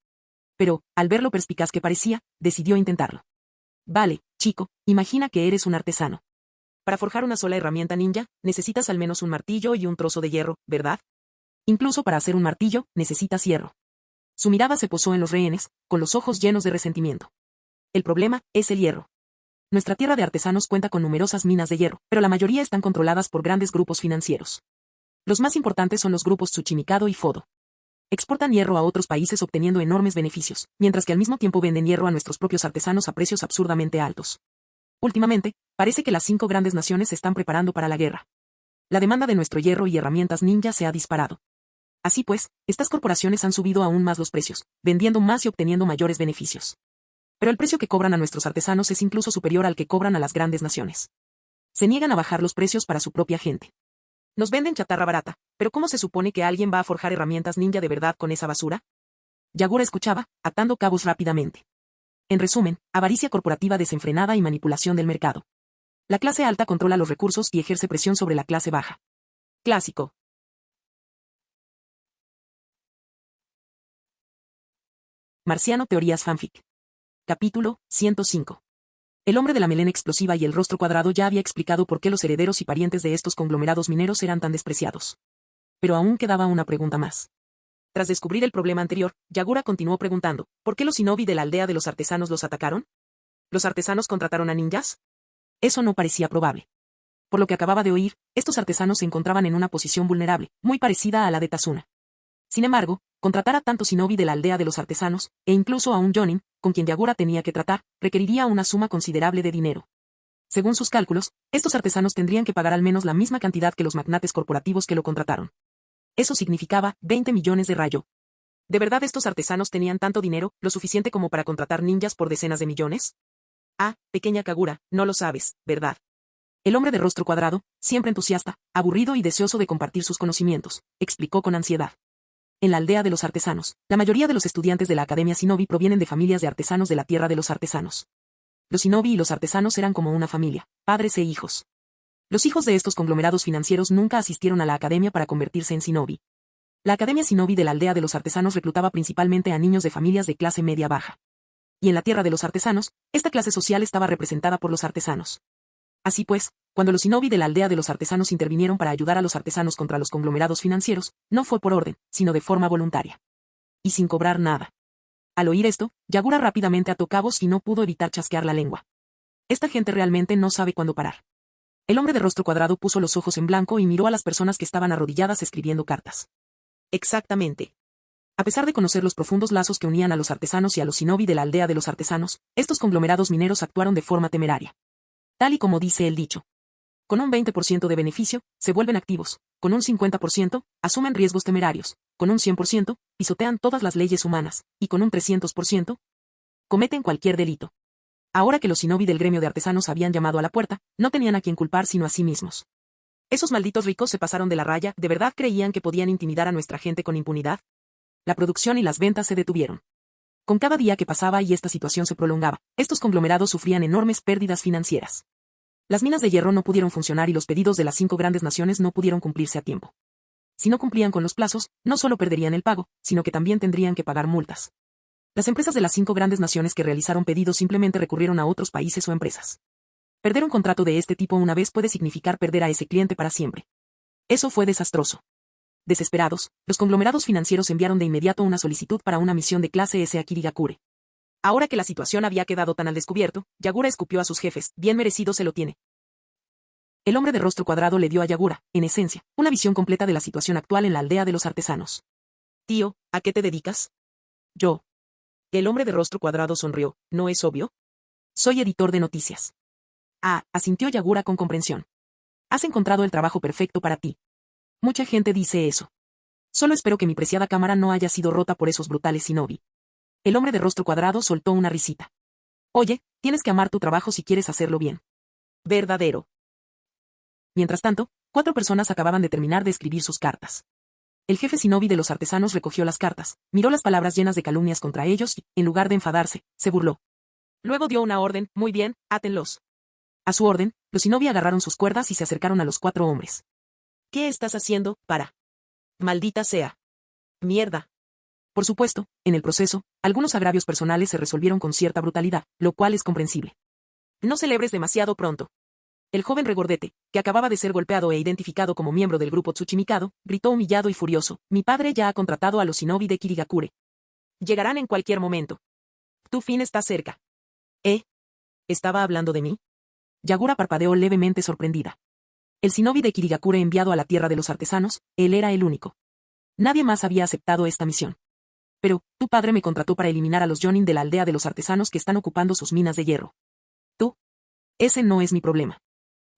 Pero, al ver lo perspicaz que parecía, decidió intentarlo. Vale, chico, imagina que eres un artesano. Para forjar una sola herramienta ninja, necesitas al menos un martillo y un trozo de hierro, ¿verdad? Incluso para hacer un martillo, necesitas hierro. Su mirada se posó en los rehenes, con los ojos llenos de resentimiento. El problema es el hierro. Nuestra tierra de artesanos cuenta con numerosas minas de hierro, pero la mayoría están controladas por grandes grupos financieros. Los más importantes son los grupos Tsuchimikado y Fodo. Exportan hierro a otros países obteniendo enormes beneficios, mientras que al mismo tiempo venden hierro a nuestros propios artesanos a precios absurdamente altos. Últimamente, parece que las 5 grandes naciones se están preparando para la guerra. La demanda de nuestro hierro y herramientas ninja se ha disparado. Así pues, estas corporaciones han subido aún más los precios, vendiendo más y obteniendo mayores beneficios. Pero el precio que cobran a nuestros artesanos es incluso superior al que cobran a las grandes naciones. Se niegan a bajar los precios para su propia gente. Nos venden chatarra barata, pero ¿cómo se supone que alguien va a forjar herramientas ninja de verdad con esa basura? Yagura escuchaba, atando cabos rápidamente. En resumen, avaricia corporativa desenfrenada y manipulación del mercado. La clase alta controla los recursos y ejerce presión sobre la clase baja. Clásico. Marciano Teorías Fanfic. Capítulo 105. El hombre de la melena explosiva y el rostro cuadrado ya había explicado por qué los herederos y parientes de estos conglomerados mineros eran tan despreciados. Pero aún quedaba una pregunta más. Tras descubrir el problema anterior, Yagura continuó preguntando, ¿por qué los shinobi de la aldea de los artesanos los atacaron? ¿Los artesanos contrataron a ninjas? Eso no parecía probable. Por lo que acababa de oír, estos artesanos se encontraban en una posición vulnerable, muy parecida a la de Tazuna. Sin embargo, contratar a tanto shinobi de la aldea de los artesanos, e incluso a un jonin, con quien Yagura tenía que tratar, requeriría una suma considerable de dinero. Según sus cálculos, estos artesanos tendrían que pagar al menos la misma cantidad que los magnates corporativos que lo contrataron. Eso significaba 20 millones de rayo. ¿De verdad estos artesanos tenían tanto dinero, lo suficiente como para contratar ninjas por decenas de millones? Ah, pequeña Kagura, no lo sabes, ¿verdad? El hombre de rostro cuadrado, siempre entusiasta, aburrido y deseoso de compartir sus conocimientos, explicó con ansiedad. En la aldea de los artesanos, la mayoría de los estudiantes de la Academia Shinobi provienen de familias de artesanos de la tierra de los artesanos. Los shinobi y los artesanos eran como una familia, padres e hijos. Los hijos de estos conglomerados financieros nunca asistieron a la academia para convertirse en shinobi. La Academia Shinobi de la aldea de los artesanos reclutaba principalmente a niños de familias de clase media-baja. Y en la tierra de los artesanos, esta clase social estaba representada por los artesanos. Así pues, cuando los shinobi de la aldea de los artesanos intervinieron para ayudar a los artesanos contra los conglomerados financieros, no fue por orden, sino de forma voluntaria. Y sin cobrar nada. Al oír esto, Yagura rápidamente ató cabos y no pudo evitar chasquear la lengua. Esta gente realmente no sabe cuándo parar. El hombre de rostro cuadrado puso los ojos en blanco y miró a las personas que estaban arrodilladas escribiendo cartas. Exactamente. A pesar de conocer los profundos lazos que unían a los artesanos y a los shinobi de la aldea de los artesanos, estos conglomerados mineros actuaron de forma temeraria. Tal y como dice el dicho. Con un 20% de beneficio, se vuelven activos, con un 50%, asumen riesgos temerarios, con un 100%, pisotean todas las leyes humanas, y con un 300%, cometen cualquier delito. Ahora que los shinobi del gremio de artesanos habían llamado a la puerta, no tenían a quien culpar sino a sí mismos. Esos malditos ricos se pasaron de la raya, ¿de verdad creían que podían intimidar a nuestra gente con impunidad? La producción y las ventas se detuvieron. Con cada día que pasaba y esta situación se prolongaba, estos conglomerados sufrían enormes pérdidas financieras. Las minas de hierro no pudieron funcionar y los pedidos de las 5 grandes naciones no pudieron cumplirse a tiempo. Si no cumplían con los plazos, no solo perderían el pago, sino que también tendrían que pagar multas. Las empresas de las 5 grandes naciones que realizaron pedidos simplemente recurrieron a otros países o empresas. Perder un contrato de este tipo una vez puede significar perder a ese cliente para siempre. Eso fue desastroso. Desesperados, los conglomerados financieros enviaron de inmediato una solicitud para una misión de clase S a Kirigakure. Ahora que la situación había quedado tan al descubierto, Yagura escupió a sus jefes, bien merecido se lo tiene. El hombre de rostro cuadrado le dio a Yagura, en esencia, una visión completa de la situación actual en la aldea de los artesanos. Tío, ¿a qué te dedicas? Yo. El hombre de rostro cuadrado sonrió, ¿no es obvio? Soy editor de noticias. Ah, asintió Yagura con comprensión. Has encontrado el trabajo perfecto para ti. Mucha gente dice eso. Solo espero que mi preciada cámara no haya sido rota por esos brutales shinobi. El hombre de rostro cuadrado soltó una risita. Oye, tienes que amar tu trabajo si quieres hacerlo bien. Verdadero. Mientras tanto, 4 personas acababan de terminar de escribir sus cartas. El jefe shinobi de los artesanos recogió las cartas, miró las palabras llenas de calumnias contra ellos y, en lugar de enfadarse, se burló. Luego dio una orden: muy bien, átenlos. A su orden, los shinobi agarraron sus cuerdas y se acercaron a los 4 hombres. ¿Qué estás haciendo, para? Maldita sea. Mierda. Por supuesto, en el proceso, algunos agravios personales se resolvieron con cierta brutalidad, lo cual es comprensible. No celebres demasiado pronto. El joven regordete, que acababa de ser golpeado e identificado como miembro del grupo Tsuchimikado, gritó humillado y furioso: mi padre ya ha contratado a los shinobi de Kirigakure. Llegarán en cualquier momento. Tu fin está cerca. ¿Estaba hablando de mí? Yagura parpadeó levemente sorprendida. El shinobi de Kirigakure enviado a la tierra de los artesanos, él era el único. Nadie más había aceptado esta misión. Pero, tu padre me contrató para eliminar a los Jonin de la aldea de los artesanos que están ocupando sus minas de hierro. Tú. Ese no es mi problema.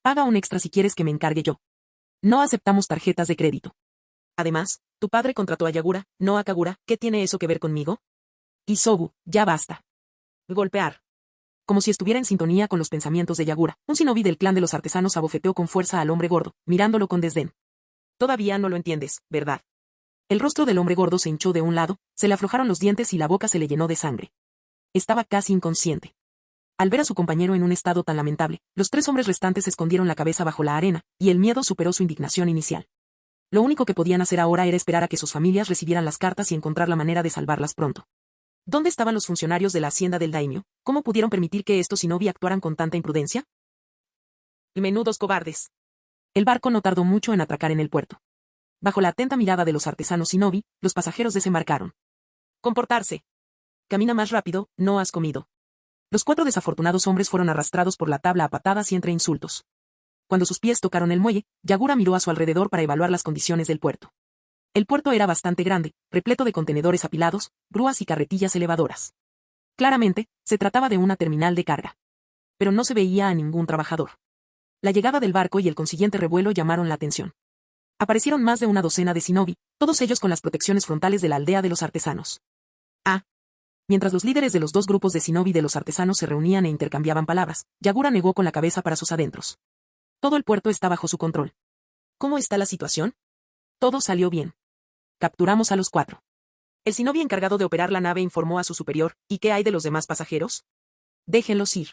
Paga un extra si quieres que me encargue yo. No aceptamos tarjetas de crédito. Además, tu padre contrató a Yagura, no a Kagura. ¿Qué tiene eso que ver conmigo? Isobu, ya basta. Golpear. Como si estuviera en sintonía con los pensamientos de Yagura, un shinobi del clan de los artesanos abofeteó con fuerza al hombre gordo, mirándolo con desdén. Todavía no lo entiendes, ¿verdad? El rostro del hombre gordo se hinchó de un lado, se le aflojaron los dientes y la boca se le llenó de sangre. Estaba casi inconsciente. Al ver a su compañero en un estado tan lamentable, los 3 hombres restantes escondieron la cabeza bajo la arena, y el miedo superó su indignación inicial. Lo único que podían hacer ahora era esperar a que sus familias recibieran las cartas y encontrar la manera de salvarlas pronto. ¿Dónde estaban los funcionarios de la hacienda del daimyo? ¿Cómo pudieron permitir que estos shinobi actuaran con tanta imprudencia? Menudos cobardes. El barco no tardó mucho en atracar en el puerto. Bajo la atenta mirada de los artesanos shinobi, los pasajeros desembarcaron. Comportarse. Camina más rápido, no has comido. Los 4 desafortunados hombres fueron arrastrados por la tabla a patadas y entre insultos. Cuando sus pies tocaron el muelle, Yagura miró a su alrededor para evaluar las condiciones del puerto. El puerto era bastante grande, repleto de contenedores apilados, grúas y carretillas elevadoras. Claramente, se trataba de una terminal de carga. Pero no se veía a ningún trabajador. La llegada del barco y el consiguiente revuelo llamaron la atención. Aparecieron más de una docena de shinobi, todos ellos con las protecciones frontales de la aldea de los artesanos. Mientras los líderes de los 2 grupos de shinobi de los artesanos se reunían e intercambiaban palabras, Yagura negó con la cabeza para sus adentros. Todo el puerto está bajo su control. ¿Cómo está la situación? Todo salió bien. Capturamos a los 4. El shinobi encargado de operar la nave informó a su superior: ¿y qué hay de los demás pasajeros? Déjenlos ir.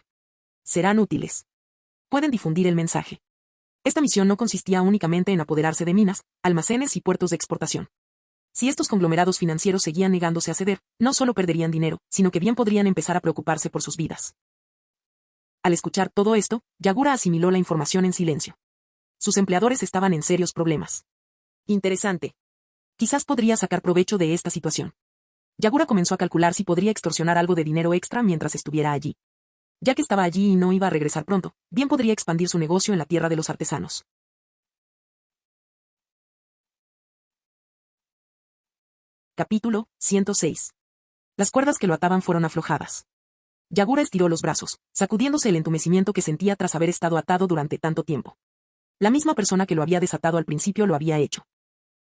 Serán útiles. Pueden difundir el mensaje. Esta misión no consistía únicamente en apoderarse de minas, almacenes y puertos de exportación. Si estos conglomerados financieros seguían negándose a ceder, no solo perderían dinero, sino que bien podrían empezar a preocuparse por sus vidas. Al escuchar todo esto, Yagura asimiló la información en silencio. Sus empleadores estaban en serios problemas. Interesante. Quizás podría sacar provecho de esta situación. Yagura comenzó a calcular si podría extorsionar algo de dinero extra mientras estuviera allí. Ya que estaba allí y no iba a regresar pronto, bien podría expandir su negocio en la tierra de los artesanos. Capítulo 106. Las cuerdas que lo ataban fueron aflojadas. Yagura estiró los brazos, sacudiéndose el entumecimiento que sentía tras haber estado atado durante tanto tiempo. La misma persona que lo había desatado al principio lo había hecho.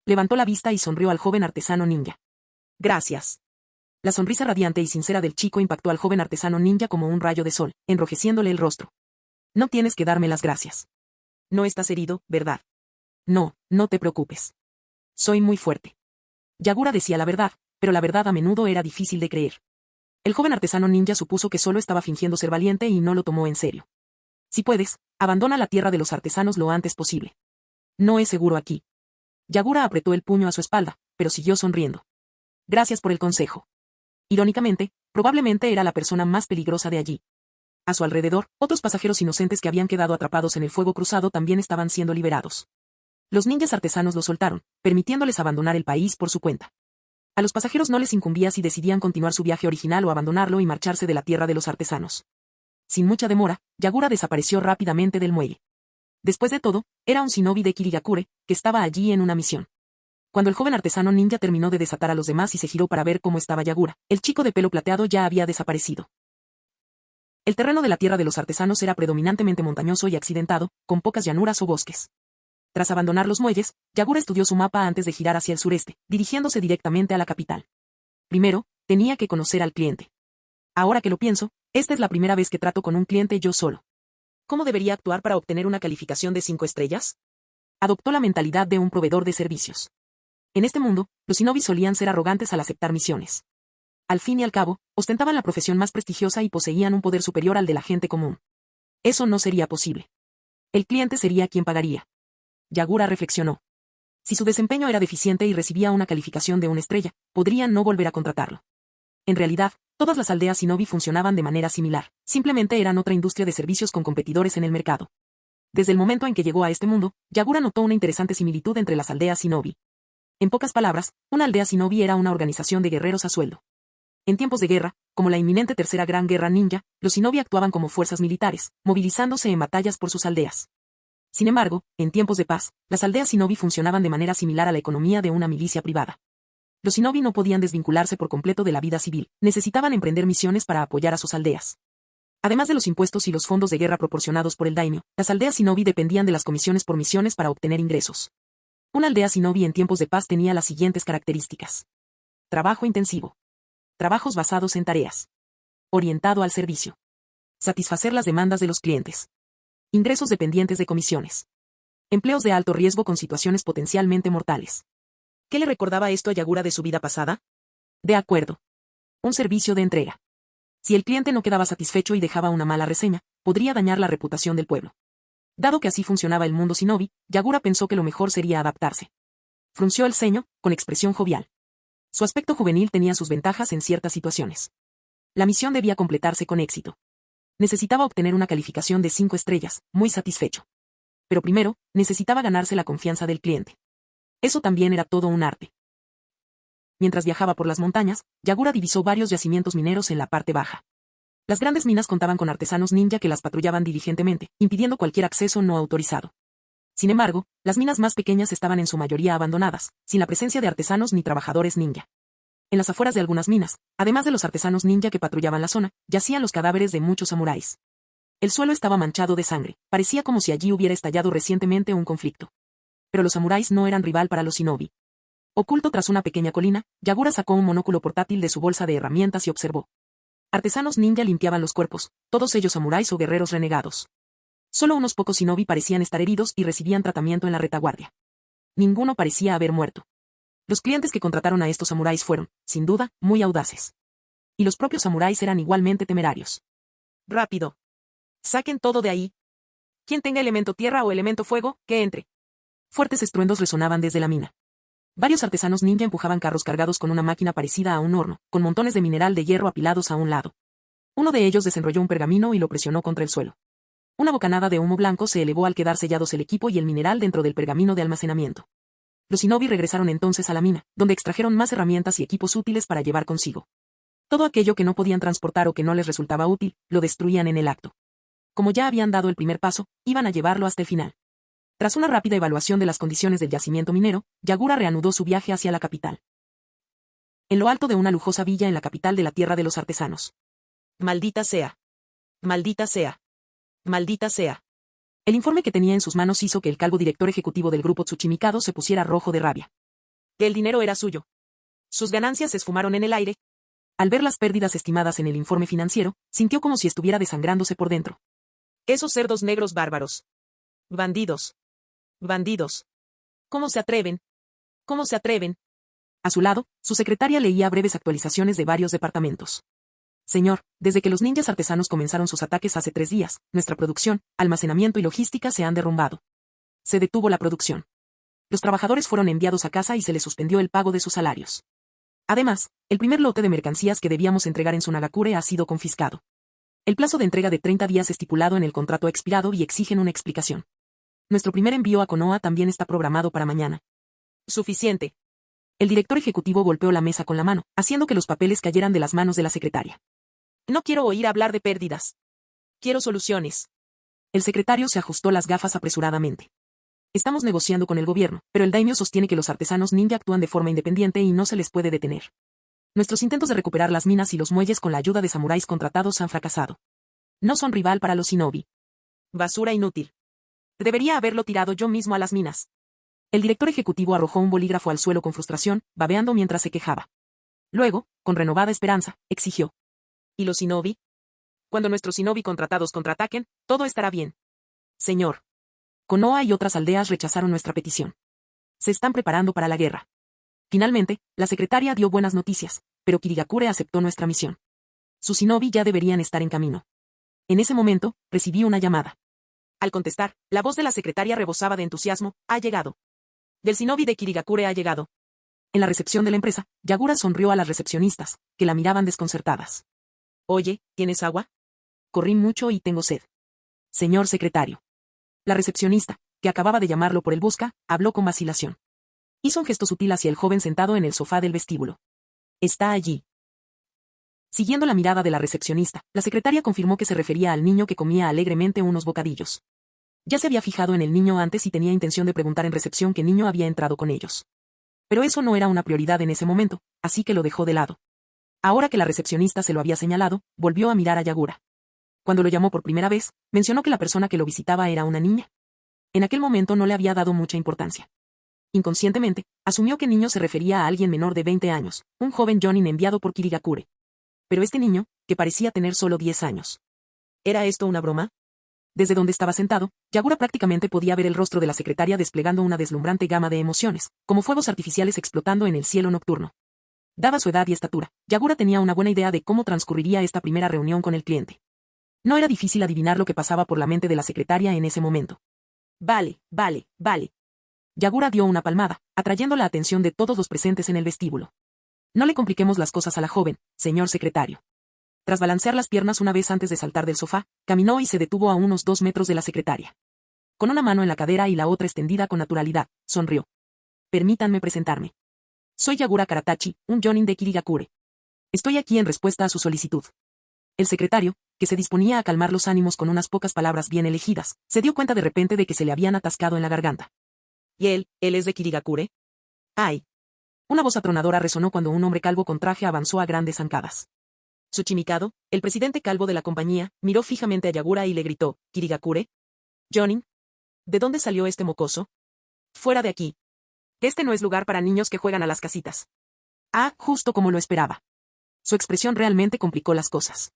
Levantó la vista y sonrió al joven artesano ninja. Gracias. La sonrisa radiante y sincera del chico impactó al joven artesano ninja como un rayo de sol, enrojeciéndole el rostro. No tienes que darme las gracias. No estás herido, ¿verdad? No, no te preocupes. Soy muy fuerte. Yagura decía la verdad, pero la verdad a menudo era difícil de creer. El joven artesano ninja supuso que solo estaba fingiendo ser valiente y no lo tomó en serio. Si puedes, abandona la tierra de los artesanos lo antes posible. No es seguro aquí. Yagura apretó el puño a su espalda, pero siguió sonriendo. Gracias por el consejo. Irónicamente, probablemente era la persona más peligrosa de allí. A su alrededor, otros pasajeros inocentes que habían quedado atrapados en el fuego cruzado también estaban siendo liberados. Los ninjas artesanos los soltaron, permitiéndoles abandonar el país por su cuenta. A los pasajeros no les incumbía si decidían continuar su viaje original o abandonarlo y marcharse de la tierra de los artesanos. Sin mucha demora, Yagura desapareció rápidamente del muelle. Después de todo, era un shinobi de Kirigakure, que estaba allí en una misión. Cuando el joven artesano ninja terminó de desatar a los demás y se giró para ver cómo estaba Yagura, el chico de pelo plateado ya había desaparecido. El terreno de la tierra de los artesanos era predominantemente montañoso y accidentado, con pocas llanuras o bosques. Tras abandonar los muelles, Yagura estudió su mapa antes de girar hacia el sureste, dirigiéndose directamente a la capital. Primero, tenía que conocer al cliente. Ahora que lo pienso, Esta es la primera vez que trato con un cliente yo solo. ¿Cómo debería actuar para obtener una calificación de 5 estrellas? Adoptó la mentalidad de un proveedor de servicios. En este mundo, los shinobi solían ser arrogantes al aceptar misiones. Al fin y al cabo, ostentaban la profesión más prestigiosa y poseían un poder superior al de la gente común. Eso no sería posible. El cliente sería quien pagaría. Yagura reflexionó. Si su desempeño era deficiente y recibía una calificación de 1 estrella, podrían no volver a contratarlo. En realidad, todas las aldeas shinobi funcionaban de manera similar, simplemente eran otra industria de servicios con competidores en el mercado. Desde el momento en que llegó a este mundo, Yagura notó una interesante similitud entre las aldeas shinobi. En pocas palabras, una aldea shinobi era una organización de guerreros a sueldo. En tiempos de guerra, como la inminente tercera gran guerra ninja, los shinobi actuaban como fuerzas militares, movilizándose en batallas por sus aldeas. Sin embargo, en tiempos de paz, las aldeas shinobi funcionaban de manera similar a la economía de una milicia privada. Los shinobi no podían desvincularse por completo de la vida civil, necesitaban emprender misiones para apoyar a sus aldeas. Además de los impuestos y los fondos de guerra proporcionados por el daimyo, las aldeas shinobi dependían de las comisiones por misiones para obtener ingresos. Una aldea shinobi en tiempos de paz tenía las siguientes características. Trabajo intensivo. Trabajos basados en tareas. Orientado al servicio. Satisfacer las demandas de los clientes. Ingresos dependientes de comisiones. Empleos de alto riesgo con situaciones potencialmente mortales. ¿Qué le recordaba esto a Yagura de su vida pasada? De acuerdo. Un servicio de entrega. Si el cliente no quedaba satisfecho y dejaba una mala reseña, podría dañar la reputación del pueblo. Dado que así funcionaba el mundo shinobi, Yagura pensó que lo mejor sería adaptarse. Frunció el ceño, con expresión jovial. Su aspecto juvenil tenía sus ventajas en ciertas situaciones. La misión debía completarse con éxito. Necesitaba obtener una calificación de 5 estrellas, muy satisfecho. Pero primero, necesitaba ganarse la confianza del cliente. Eso también era todo un arte. Mientras viajaba por las montañas, Yagura divisó varios yacimientos mineros en la parte baja. Las grandes minas contaban con artesanos ninja que las patrullaban diligentemente, impidiendo cualquier acceso no autorizado. Sin embargo, las minas más pequeñas estaban en su mayoría abandonadas, sin la presencia de artesanos ni trabajadores ninja. En las afueras de algunas minas, además de los artesanos ninja que patrullaban la zona, yacían los cadáveres de muchos samuráis. El suelo estaba manchado de sangre, parecía como si allí hubiera estallado recientemente un conflicto. Pero los samuráis no eran rival para los shinobi. Oculto tras una pequeña colina, Yagura sacó un monóculo portátil de su bolsa de herramientas y observó. Artesanos ninja limpiaban los cuerpos, todos ellos samuráis o guerreros renegados. Solo unos pocos shinobi parecían estar heridos y recibían tratamiento en la retaguardia. Ninguno parecía haber muerto. Los clientes que contrataron a estos samuráis fueron, sin duda, muy audaces. Y los propios samuráis eran igualmente temerarios. Rápido. Saquen todo de ahí. Quien tenga elemento tierra o elemento fuego, que entre. Fuertes estruendos resonaban desde la mina. Varios artesanos ninja empujaban carros cargados con una máquina parecida a un horno, con montones de mineral de hierro apilados a un lado. Uno de ellos desenrolló un pergamino y lo presionó contra el suelo. Una bocanada de humo blanco se elevó al quedar sellados el equipo y el mineral dentro del pergamino de almacenamiento. Los shinobi regresaron entonces a la mina, donde extrajeron más herramientas y equipos útiles para llevar consigo. Todo aquello que no podían transportar o que no les resultaba útil, lo destruían en el acto. Como ya habían dado el primer paso, iban a llevarlo hasta el final. Tras una rápida evaluación de las condiciones del yacimiento minero, Yagura reanudó su viaje hacia la capital. En lo alto de una lujosa villa en la capital de la tierra de los artesanos. Maldita sea. Maldita sea. Maldita sea. El informe que tenía en sus manos hizo que el calvo director ejecutivo del grupo Tsuchimikado se pusiera rojo de rabia. Que el dinero era suyo. Sus ganancias se esfumaron en el aire. Al ver las pérdidas estimadas en el informe financiero, sintió como si estuviera desangrándose por dentro. Esos cerdos negros bárbaros. Bandidos. Bandidos. ¿Cómo se atreven? ¿Cómo se atreven? A su lado, su secretaria leía breves actualizaciones de varios departamentos. Señor, desde que los ninjas artesanos comenzaron sus ataques hace 3 días, nuestra producción, almacenamiento y logística se han derrumbado. Se detuvo la producción. Los trabajadores fueron enviados a casa y se les suspendió el pago de sus salarios. Además, el primer lote de mercancías que debíamos entregar en Sunagakure ha sido confiscado. El plazo de entrega de 30 días estipulado en el contrato ha expirado y exigen una explicación. Nuestro primer envío a Konoha también está programado para mañana. Suficiente. El director ejecutivo golpeó la mesa con la mano, haciendo que los papeles cayeran de las manos de la secretaria. No quiero oír hablar de pérdidas. Quiero soluciones. El secretario se ajustó las gafas apresuradamente. Estamos negociando con el gobierno, pero el daimyo sostiene que los artesanos ninja actúan de forma independiente y no se les puede detener. Nuestros intentos de recuperar las minas y los muelles con la ayuda de samuráis contratados han fracasado. No son rival para los shinobi. Basura inútil. Debería haberlo tirado yo mismo a las minas. El director ejecutivo arrojó un bolígrafo al suelo con frustración, babeando mientras se quejaba. Luego, con renovada esperanza, exigió. ¿Y los shinobi? Cuando nuestros shinobi contratados contraataquen, todo estará bien. Señor. Konoha y otras aldeas rechazaron nuestra petición. Se están preparando para la guerra. Finalmente, la secretaria dio buenas noticias, pero Kirigakure aceptó nuestra misión. Sus shinobi ya deberían estar en camino. En ese momento, recibí una llamada. Al contestar, la voz de la secretaria rebosaba de entusiasmo. Ha llegado. Del shinobi de Kirigakure ha llegado. En la recepción de la empresa, Yagura sonrió a las recepcionistas, que la miraban desconcertadas. Oye, ¿tienes agua? Corrí mucho y tengo sed. Señor secretario. La recepcionista, que acababa de llamarlo por el busca, habló con vacilación. Hizo un gesto sutil hacia el joven sentado en el sofá del vestíbulo. Está allí. Siguiendo la mirada de la recepcionista, la secretaria confirmó que se refería al niño que comía alegremente unos bocadillos. Ya se había fijado en el niño antes y tenía intención de preguntar en recepción qué niño había entrado con ellos. Pero eso no era una prioridad en ese momento, así que lo dejó de lado. Ahora que la recepcionista se lo había señalado, volvió a mirar a Yagura. Cuando lo llamó por primera vez, mencionó que la persona que lo visitaba era una niña. En aquel momento no le había dado mucha importancia. Inconscientemente, asumió que niño se refería a alguien menor de 20 años, un joven jonin enviado por Kirigakure. Pero este niño, que parecía tener solo 10 años. ¿Era esto una broma? Desde donde estaba sentado, Yagura prácticamente podía ver el rostro de la secretaria desplegando una deslumbrante gama de emociones, como fuegos artificiales explotando en el cielo nocturno. Dada su edad y estatura, Yagura tenía una buena idea de cómo transcurriría esta primera reunión con el cliente. No era difícil adivinar lo que pasaba por la mente de la secretaria en ese momento. Vale. Yagura dio una palmada, atrayendo la atención de todos los presentes en el vestíbulo. No le compliquemos las cosas a la joven, señor secretario. Tras balancear las piernas una vez antes de saltar del sofá, caminó y se detuvo a unos 2 metros de la secretaria. Con una mano en la cadera y la otra extendida con naturalidad, sonrió. Permítanme presentarme. Soy Yagura Karatachi, un jonin de Kirigakure. Estoy aquí en respuesta a su solicitud. El secretario, que se disponía a calmar los ánimos con unas pocas palabras bien elegidas, se dio cuenta de repente de que se le habían atascado en la garganta. ¿Y él es de Kirigakure? ¡Ay! Una voz atronadora resonó cuando un hombre calvo con traje avanzó a grandes zancadas. Tsuchimikado, el presidente calvo de la compañía, miró fijamente a Yagura y le gritó, ¿Kirigakure? ¿Jonin? ¿De dónde salió este mocoso? Fuera de aquí. Este no es lugar para niños que juegan a las casitas. Ah, justo como lo esperaba. Su expresión realmente complicó las cosas.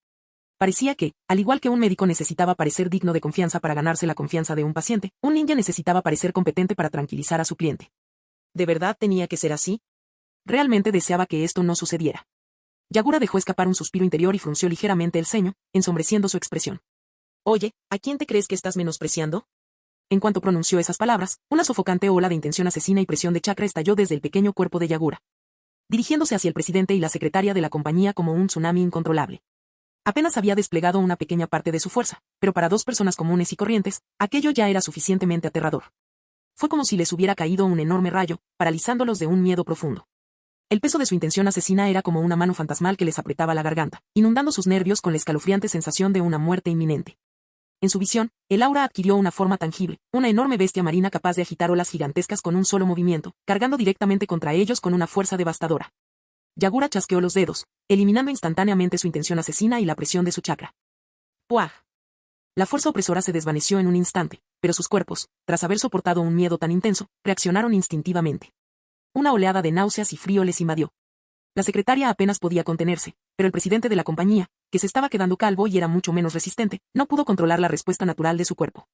Parecía que, al igual que un médico necesitaba parecer digno de confianza para ganarse la confianza de un paciente, un ninja necesitaba parecer competente para tranquilizar a su cliente. ¿De verdad tenía que ser así? Realmente deseaba que esto no sucediera. Yagura dejó escapar un suspiro interior y frunció ligeramente el ceño, ensombreciendo su expresión. Oye, ¿a quién te crees que estás menospreciando? En cuanto pronunció esas palabras, una sofocante ola de intención asesina y presión de chakra estalló desde el pequeño cuerpo de Yagura, dirigiéndose hacia el presidente y la secretaria de la compañía como un tsunami incontrolable. Apenas había desplegado una pequeña parte de su fuerza, pero para 2 personas comunes y corrientes, aquello ya era suficientemente aterrador. Fue como si les hubiera caído un enorme rayo, paralizándolos de un miedo profundo. El peso de su intención asesina era como una mano fantasmal que les apretaba la garganta, inundando sus nervios con la escalofriante sensación de una muerte inminente. En su visión, el aura adquirió una forma tangible, una enorme bestia marina capaz de agitar olas gigantescas con un solo movimiento, cargando directamente contra ellos con una fuerza devastadora. Yagura chasqueó los dedos, eliminando instantáneamente su intención asesina y la presión de su chakra. ¡Puaj! La fuerza opresora se desvaneció en un instante, pero sus cuerpos, tras haber soportado un miedo tan intenso, reaccionaron instintivamente. Una oleada de náuseas y frío les invadió. La secretaria apenas podía contenerse, pero el presidente de la compañía, que se estaba quedando calvo y era mucho menos resistente, no pudo controlar la respuesta natural de su cuerpo.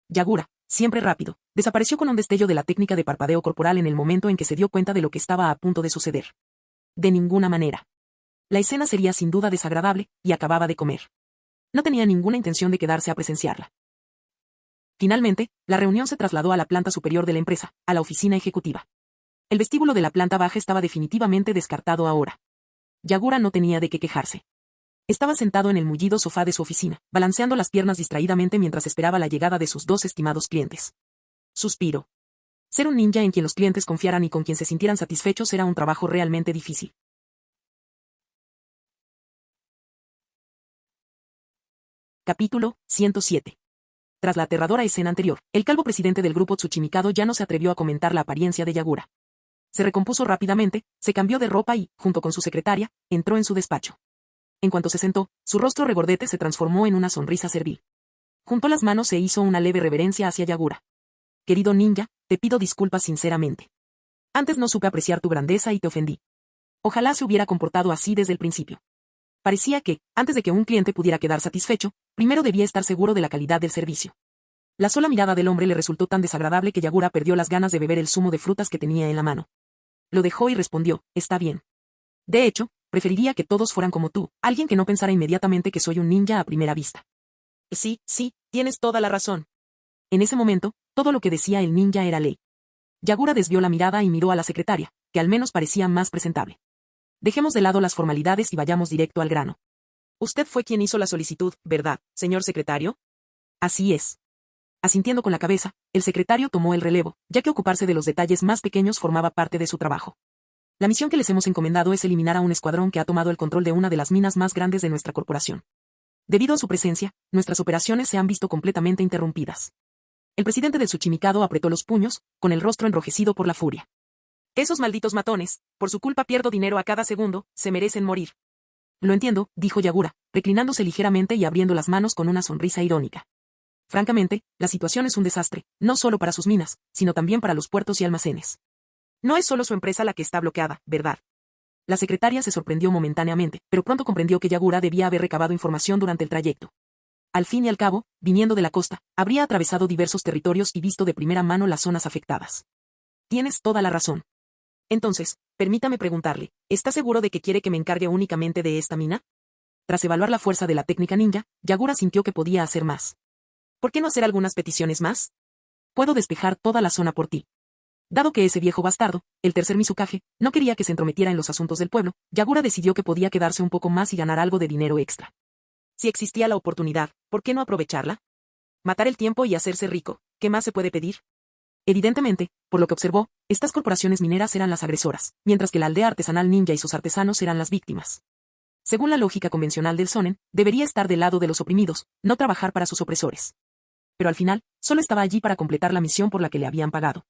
Yagura, siempre rápido, desapareció con un destello de la técnica de parpadeo corporal en el momento en que se dio cuenta de lo que estaba a punto de suceder. De ninguna manera. La escena sería sin duda desagradable, y acababa de comer. No tenía ninguna intención de quedarse a presenciarla. Finalmente, la reunión se trasladó a la planta superior de la empresa, a la oficina ejecutiva. El vestíbulo de la planta baja estaba definitivamente descartado ahora. Yagura no tenía de qué quejarse. Estaba sentado en el mullido sofá de su oficina, balanceando las piernas distraídamente mientras esperaba la llegada de sus 2 estimados clientes. Suspiró. Ser un ninja en quien los clientes confiaran y con quien se sintieran satisfechos era un trabajo realmente difícil. Capítulo 107. Tras la aterradora escena anterior, el calvo presidente del grupo Tsuchimikado ya no se atrevió a comentar la apariencia de Yagura. Se recompuso rápidamente, se cambió de ropa y, junto con su secretaria, entró en su despacho. En cuanto se sentó, su rostro regordete se transformó en una sonrisa servil. Juntó las manos e hizo una leve reverencia hacia Yagura. Querido ninja, te pido disculpas sinceramente. Antes no supe apreciar tu grandeza y te ofendí. Ojalá se hubiera comportado así desde el principio. Parecía que, antes de que un cliente pudiera quedar satisfecho, primero debía estar seguro de la calidad del servicio. La sola mirada del hombre le resultó tan desagradable que Yagura perdió las ganas de beber el zumo de frutas que tenía en la mano. Lo dejó y respondió, está bien. De hecho, preferiría que todos fueran como tú, alguien que no pensara inmediatamente que soy un ninja a primera vista. Sí, tienes toda la razón. En ese momento, todo lo que decía el ninja era ley. Yagura desvió la mirada y miró a la secretaria, que al menos parecía más presentable. Dejemos de lado las formalidades y vayamos directo al grano. Usted fue quien hizo la solicitud, ¿verdad, señor secretario? Así es. Asintiendo con la cabeza, el secretario tomó el relevo, ya que ocuparse de los detalles más pequeños formaba parte de su trabajo. La misión que les hemos encomendado es eliminar a un escuadrón que ha tomado el control de una de las minas más grandes de nuestra corporación. Debido a su presencia, nuestras operaciones se han visto completamente interrumpidas. El presidente del Tsuchimikado apretó los puños, con el rostro enrojecido por la furia. Esos malditos matones, por su culpa pierdo dinero a cada segundo, se merecen morir. Lo entiendo, dijo Yagura, reclinándose ligeramente y abriendo las manos con una sonrisa irónica. Francamente, la situación es un desastre, no solo para sus minas, sino también para los puertos y almacenes. No es solo su empresa la que está bloqueada, ¿verdad? La secretaria se sorprendió momentáneamente, pero pronto comprendió que Yagura debía haber recabado información durante el trayecto. Al fin y al cabo, viniendo de la costa, habría atravesado diversos territorios y visto de primera mano las zonas afectadas. Tienes toda la razón. Entonces, permítame preguntarle, ¿está seguro de que quiere que me encargue únicamente de esta mina? Tras evaluar la fuerza de la técnica ninja, Yagura sintió que podía hacer más. ¿Por qué no hacer algunas peticiones más? Puedo despejar toda la zona por ti. Dado que ese viejo bastardo, el tercer Mizukage, no quería que se entrometiera en los asuntos del pueblo, Yagura decidió que podía quedarse un poco más y ganar algo de dinero extra. Si existía la oportunidad, ¿por qué no aprovecharla? Matar el tiempo y hacerse rico, ¿qué más se puede pedir? Evidentemente, por lo que observó, estas corporaciones mineras eran las agresoras, mientras que la aldea artesanal ninja y sus artesanos eran las víctimas. Según la lógica convencional del shonen, debería estar del lado de los oprimidos, no trabajar para sus opresores. Pero al final, solo estaba allí para completar la misión por la que le habían pagado.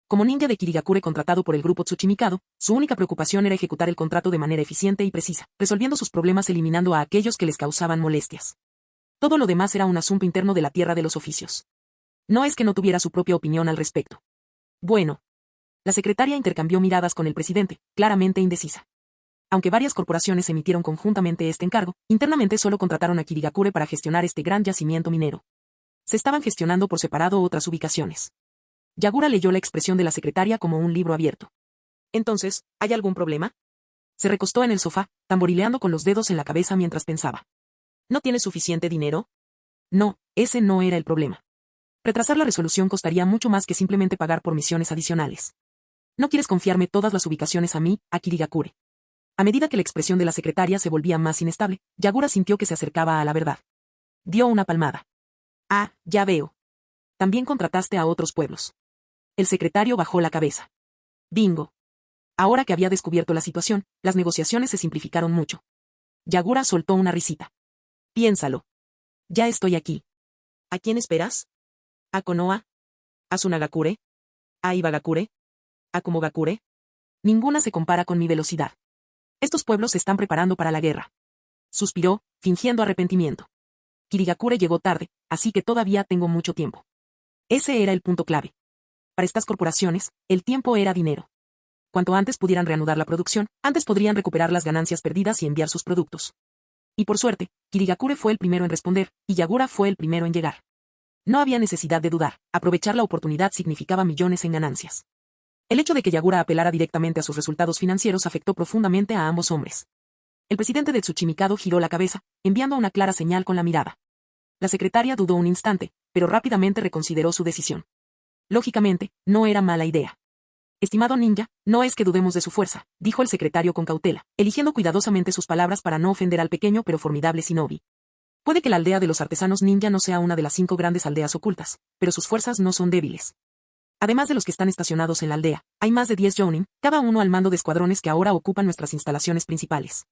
Como ninja de Kirigakure contratado por el grupo Tsuchimikado, su única preocupación era ejecutar el contrato de manera eficiente y precisa, resolviendo sus problemas eliminando a aquellos que les causaban molestias. Todo lo demás era un asunto interno de la tierra de los oficios. No es que no tuviera su propia opinión al respecto. Bueno. La secretaria intercambió miradas con el presidente, claramente indecisa. Aunque varias corporaciones emitieron conjuntamente este encargo, internamente solo contrataron a Kirigakure para gestionar este gran yacimiento minero. Se estaban gestionando por separado otras ubicaciones. Yagura leyó la expresión de la secretaria como un libro abierto. Entonces, ¿hay algún problema? Se recostó en el sofá, tamborileando con los dedos en la cabeza mientras pensaba. ¿No tienes suficiente dinero? No, ese no era el problema. Retrasar la resolución costaría mucho más que simplemente pagar por misiones adicionales. ¿No quieres confiarme todas las ubicaciones a mí, a Kirigakure? A medida que la expresión de la secretaria se volvía más inestable, Yagura sintió que se acercaba a la verdad. Dio una palmada. Ah, ya veo. También contrataste a otros pueblos. El secretario bajó la cabeza. Bingo. Ahora que había descubierto la situación, las negociaciones se simplificaron mucho. Yagura soltó una risita. Piénsalo. Ya estoy aquí. ¿A quién esperas? ¿A Konoha? ¿A Tsunagakure? ¿A Ibagakure? ¿A Kumogakure? Ninguna se compara con mi velocidad. Estos pueblos se están preparando para la guerra. Suspiró, fingiendo arrepentimiento. Kirigakure llegó tarde, así que todavía tengo mucho tiempo. Ese era el punto clave. Para estas corporaciones, el tiempo era dinero. Cuanto antes pudieran reanudar la producción, antes podrían recuperar las ganancias perdidas y enviar sus productos. Y por suerte, Kirigakure fue el primero en responder, y Yagura fue el primero en llegar. No había necesidad de dudar, aprovechar la oportunidad significaba millones en ganancias. El hecho de que Yagura apelara directamente a sus resultados financieros afectó profundamente a ambos hombres. El presidente de Tsuchimikado giró la cabeza, enviando una clara señal con la mirada. La secretaria dudó un instante, pero rápidamente reconsideró su decisión. Lógicamente, no era mala idea. Estimado ninja, no es que dudemos de su fuerza, dijo el secretario con cautela, eligiendo cuidadosamente sus palabras para no ofender al pequeño pero formidable shinobi. Puede que la aldea de los artesanos ninja no sea una de las 5 grandes aldeas ocultas, pero sus fuerzas no son débiles. Además de los que están estacionados en la aldea, hay más de 10 jounin, cada uno al mando de escuadrones que ahora ocupan nuestras instalaciones principales.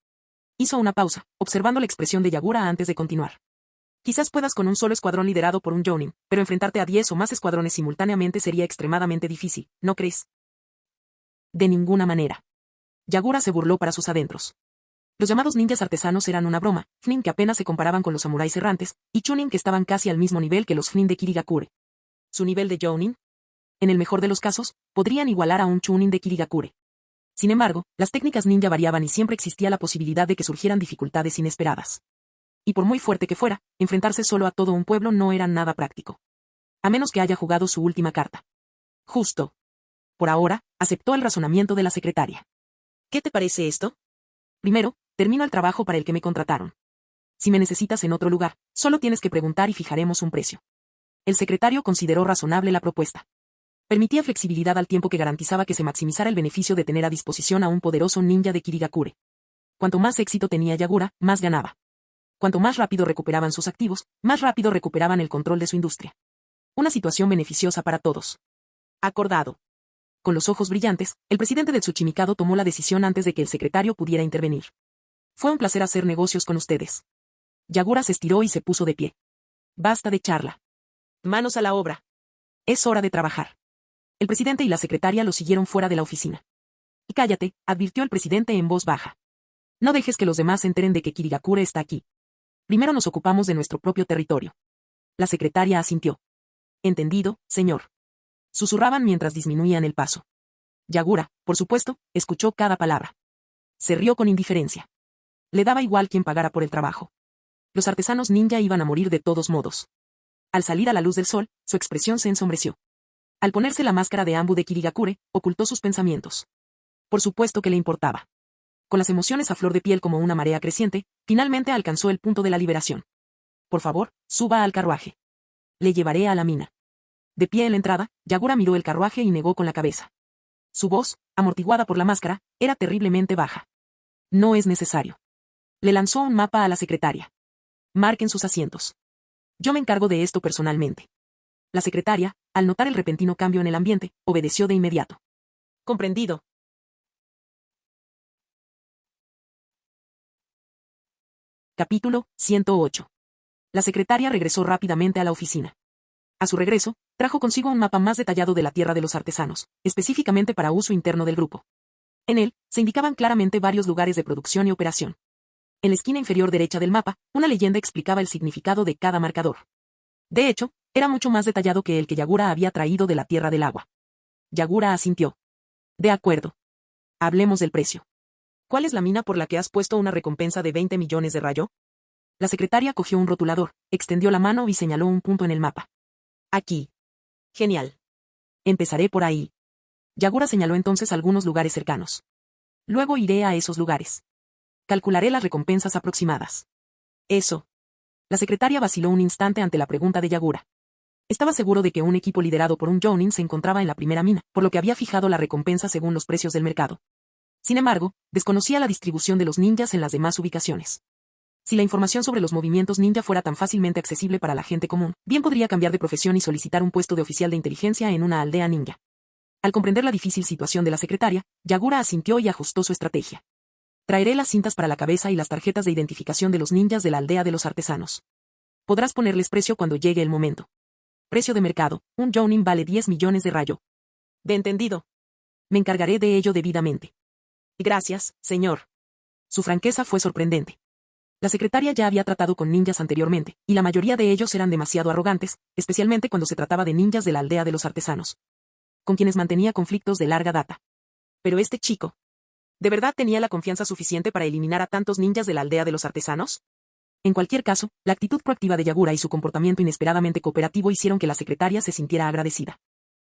Hizo una pausa, observando la expresión de Yagura antes de continuar. Quizás puedas con un solo escuadrón liderado por un jounin, pero enfrentarte a 10 o más escuadrones simultáneamente sería extremadamente difícil, ¿no crees? De ninguna manera. Yagura se burló para sus adentros. Los llamados ninjas artesanos eran una broma, Fnin que apenas se comparaban con los samuráis errantes, y Chunin que estaban casi al mismo nivel que los Fnin de Kirigakure. ¿Su nivel de jounin? En el mejor de los casos, podrían igualar a un Chunin de Kirigakure. Sin embargo, las técnicas ninja variaban y siempre existía la posibilidad de que surgieran dificultades inesperadas. Y por muy fuerte que fuera, enfrentarse solo a todo un pueblo no era nada práctico. A menos que haya jugado su última carta. Justo. Por ahora, aceptó el razonamiento de la secretaria. ¿Qué te parece esto? Primero, termino el trabajo para el que me contrataron. Si me necesitas en otro lugar, solo tienes que preguntar y fijaremos un precio. El secretario consideró razonable la propuesta. Permitía flexibilidad al tiempo que garantizaba que se maximizara el beneficio de tener a disposición a un poderoso ninja de Kirigakure. Cuanto más éxito tenía Yagura, más ganaba. Cuanto más rápido recuperaban sus activos, más rápido recuperaban el control de su industria. Una situación beneficiosa para todos. Acordado. Con los ojos brillantes, el presidente de Tsuchimikado tomó la decisión antes de que el secretario pudiera intervenir. Fue un placer hacer negocios con ustedes. Yagura se estiró y se puso de pie. Basta de charla. Manos a la obra. Es hora de trabajar. El presidente y la secretaria lo siguieron fuera de la oficina. Y cállate, advirtió el presidente en voz baja. No dejes que los demás se enteren de que Kirigakure está aquí. Primero nos ocupamos de nuestro propio territorio. La secretaria asintió. Entendido, señor. Susurraban mientras disminuían el paso. Yagura, por supuesto, escuchó cada palabra. Se rió con indiferencia. Le daba igual quién pagara por el trabajo. Los artesanos ninja iban a morir de todos modos. Al salir a la luz del sol, su expresión se ensombreció. Al ponerse la máscara de Ambu de Kirigakure, ocultó sus pensamientos. Por supuesto que le importaba. Con las emociones a flor de piel como una marea creciente, finalmente alcanzó el punto de la liberación. Por favor, suba al carruaje. Le llevaré a la mina. De pie en la entrada, Yagura miró el carruaje y negó con la cabeza. Su voz, amortiguada por la máscara, era terriblemente baja. No es necesario. Le lanzó un mapa a la secretaria. Marquen sus asientos. Yo me encargo de esto personalmente. La secretaria, al notar el repentino cambio en el ambiente, obedeció de inmediato. Comprendido. Capítulo 108. La secretaria regresó rápidamente a la oficina. A su regreso, trajo consigo un mapa más detallado de la tierra de los artesanos, específicamente para uso interno del grupo. En él, se indicaban claramente varios lugares de producción y operación. En la esquina inferior derecha del mapa, una leyenda explicaba el significado de cada marcador. De hecho, era mucho más detallado que el que Yagura había traído de la Tierra del Agua. Yagura asintió. De acuerdo. Hablemos del precio. ¿Cuál es la mina por la que has puesto una recompensa de 20 millones de rayo? La secretaria cogió un rotulador, extendió la mano y señaló un punto en el mapa. Aquí. Genial. Empezaré por ahí. Yagura señaló entonces algunos lugares cercanos. Luego iré a esos lugares. Calcularé las recompensas aproximadas. Eso. La secretaria vaciló un instante ante la pregunta de Yagura. Estaba seguro de que un equipo liderado por un Jounin se encontraba en la primera mina, por lo que había fijado la recompensa según los precios del mercado. Sin embargo, desconocía la distribución de los ninjas en las demás ubicaciones. Si la información sobre los movimientos ninja fuera tan fácilmente accesible para la gente común, bien podría cambiar de profesión y solicitar un puesto de oficial de inteligencia en una aldea ninja. Al comprender la difícil situación de la secretaria, Yagura asintió y ajustó su estrategia. Traeré las cintas para la cabeza y las tarjetas de identificación de los ninjas de la aldea de los artesanos. Podrás ponerles precio cuando llegue el momento. Precio de mercado, un Jounin vale 10 millones de rayo. De entendido. Me encargaré de ello debidamente. Gracias, señor. Su franqueza fue sorprendente. La secretaria ya había tratado con ninjas anteriormente, y la mayoría de ellos eran demasiado arrogantes, especialmente cuando se trataba de ninjas de la aldea de los artesanos, con quienes mantenía conflictos de larga data. Pero este chico, ¿de verdad tenía la confianza suficiente para eliminar a tantos ninjas de la aldea de los artesanos? En cualquier caso, la actitud proactiva de Yagura y su comportamiento inesperadamente cooperativo hicieron que la secretaria se sintiera agradecida.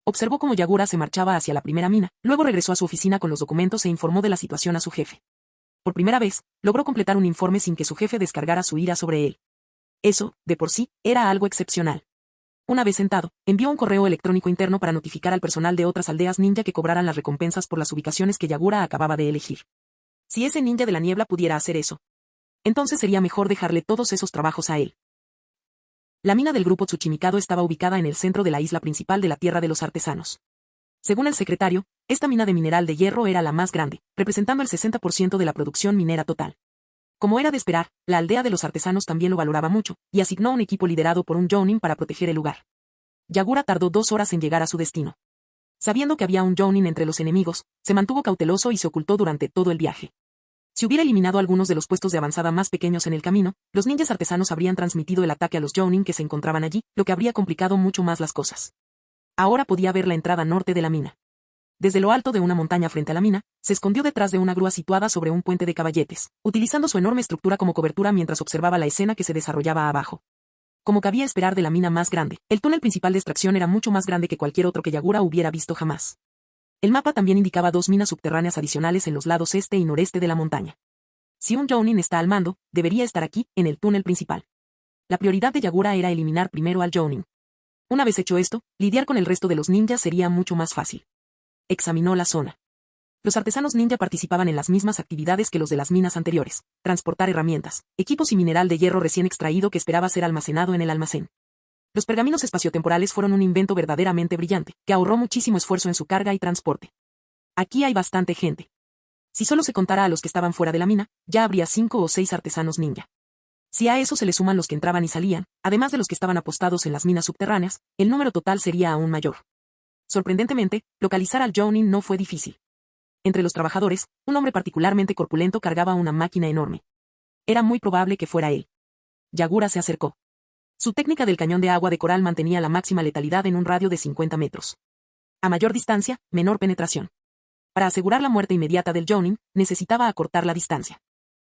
Observó cómo Yagura se marchaba hacia la primera mina, luego regresó a su oficina con los documentos e informó de la situación a su jefe. Por primera vez, logró completar un informe sin que su jefe descargara su ira sobre él. Eso, de por sí, era algo excepcional. Una vez sentado, envió un correo electrónico interno para notificar al personal de otras aldeas ninja que cobraran las recompensas por las ubicaciones que Yagura acababa de elegir. Si ese ninja de la niebla pudiera hacer eso, entonces sería mejor dejarle todos esos trabajos a él. La mina del grupo Tsuchimikado estaba ubicada en el centro de la isla principal de la Tierra de los Artesanos. Según el secretario, esta mina de mineral de hierro era la más grande, representando el 60% de la producción minera total. Como era de esperar, la aldea de los artesanos también lo valoraba mucho, y asignó un equipo liderado por un Jounin para proteger el lugar. Yagura tardó 2 horas en llegar a su destino. Sabiendo que había un Jounin entre los enemigos, se mantuvo cauteloso y se ocultó durante todo el viaje. Si hubiera eliminado algunos de los puestos de avanzada más pequeños en el camino, los ninjas artesanos habrían transmitido el ataque a los Jounin que se encontraban allí, lo que habría complicado mucho más las cosas. Ahora podía ver la entrada norte de la mina. desde lo alto de una montaña frente a la mina, se escondió detrás de una grúa situada sobre un puente de caballetes, utilizando su enorme estructura como cobertura mientras observaba la escena que se desarrollaba abajo. Como cabía esperar de la mina más grande, el túnel principal de extracción era mucho más grande que cualquier otro que Yagura hubiera visto jamás. El mapa también indicaba 2 minas subterráneas adicionales en los lados este y noreste de la montaña. Si un Jounin está al mando, debería estar aquí, en el túnel principal. La prioridad de Yagura era eliminar primero al Jounin. Una vez hecho esto, lidiar con el resto de los ninjas sería mucho más fácil. Examinó la zona. Los artesanos ninja participaban en las mismas actividades que los de las minas anteriores: transportar herramientas, equipos y mineral de hierro recién extraído que esperaba ser almacenado en el almacén. Los pergaminos espaciotemporales fueron un invento verdaderamente brillante, que ahorró muchísimo esfuerzo en su carga y transporte. Aquí hay bastante gente. Si solo se contara a los que estaban fuera de la mina, ya habría 5 o 6 artesanos ninja. Si a eso se le suman los que entraban y salían, además de los que estaban apostados en las minas subterráneas, el número total sería aún mayor. Sorprendentemente, localizar al Jounin no fue difícil. Entre los trabajadores, un hombre particularmente corpulento cargaba una máquina enorme. Era muy probable que fuera él. Yagura se acercó. Su técnica del cañón de agua de coral mantenía la máxima letalidad en un radio de 50 metros. A mayor distancia, menor penetración. Para asegurar la muerte inmediata del Jounin, necesitaba acortar la distancia.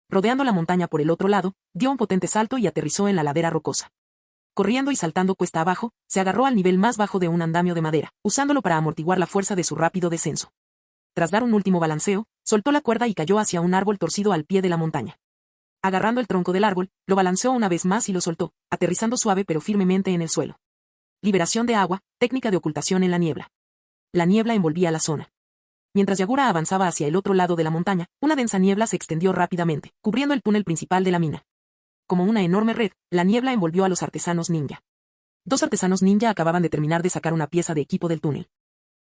Rodeando la montaña por el otro lado, dio un potente salto y aterrizó en la ladera rocosa. Corriendo y saltando cuesta abajo, se agarró al nivel más bajo de un andamio de madera, usándolo para amortiguar la fuerza de su rápido descenso. Tras dar un último balanceo, soltó la cuerda y cayó hacia un árbol torcido al pie de la montaña. Agarrando el tronco del árbol, lo balanceó una vez más y lo soltó, aterrizando suave pero firmemente en el suelo. Liberación de agua, técnica de ocultación en la niebla. La niebla envolvía la zona. Mientras Yagura avanzaba hacia el otro lado de la montaña, una densa niebla se extendió rápidamente, cubriendo el túnel principal de la mina. Como una enorme red, la niebla envolvió a los artesanos ninja. 2 artesanos ninja acababan de terminar de sacar una pieza de equipo del túnel.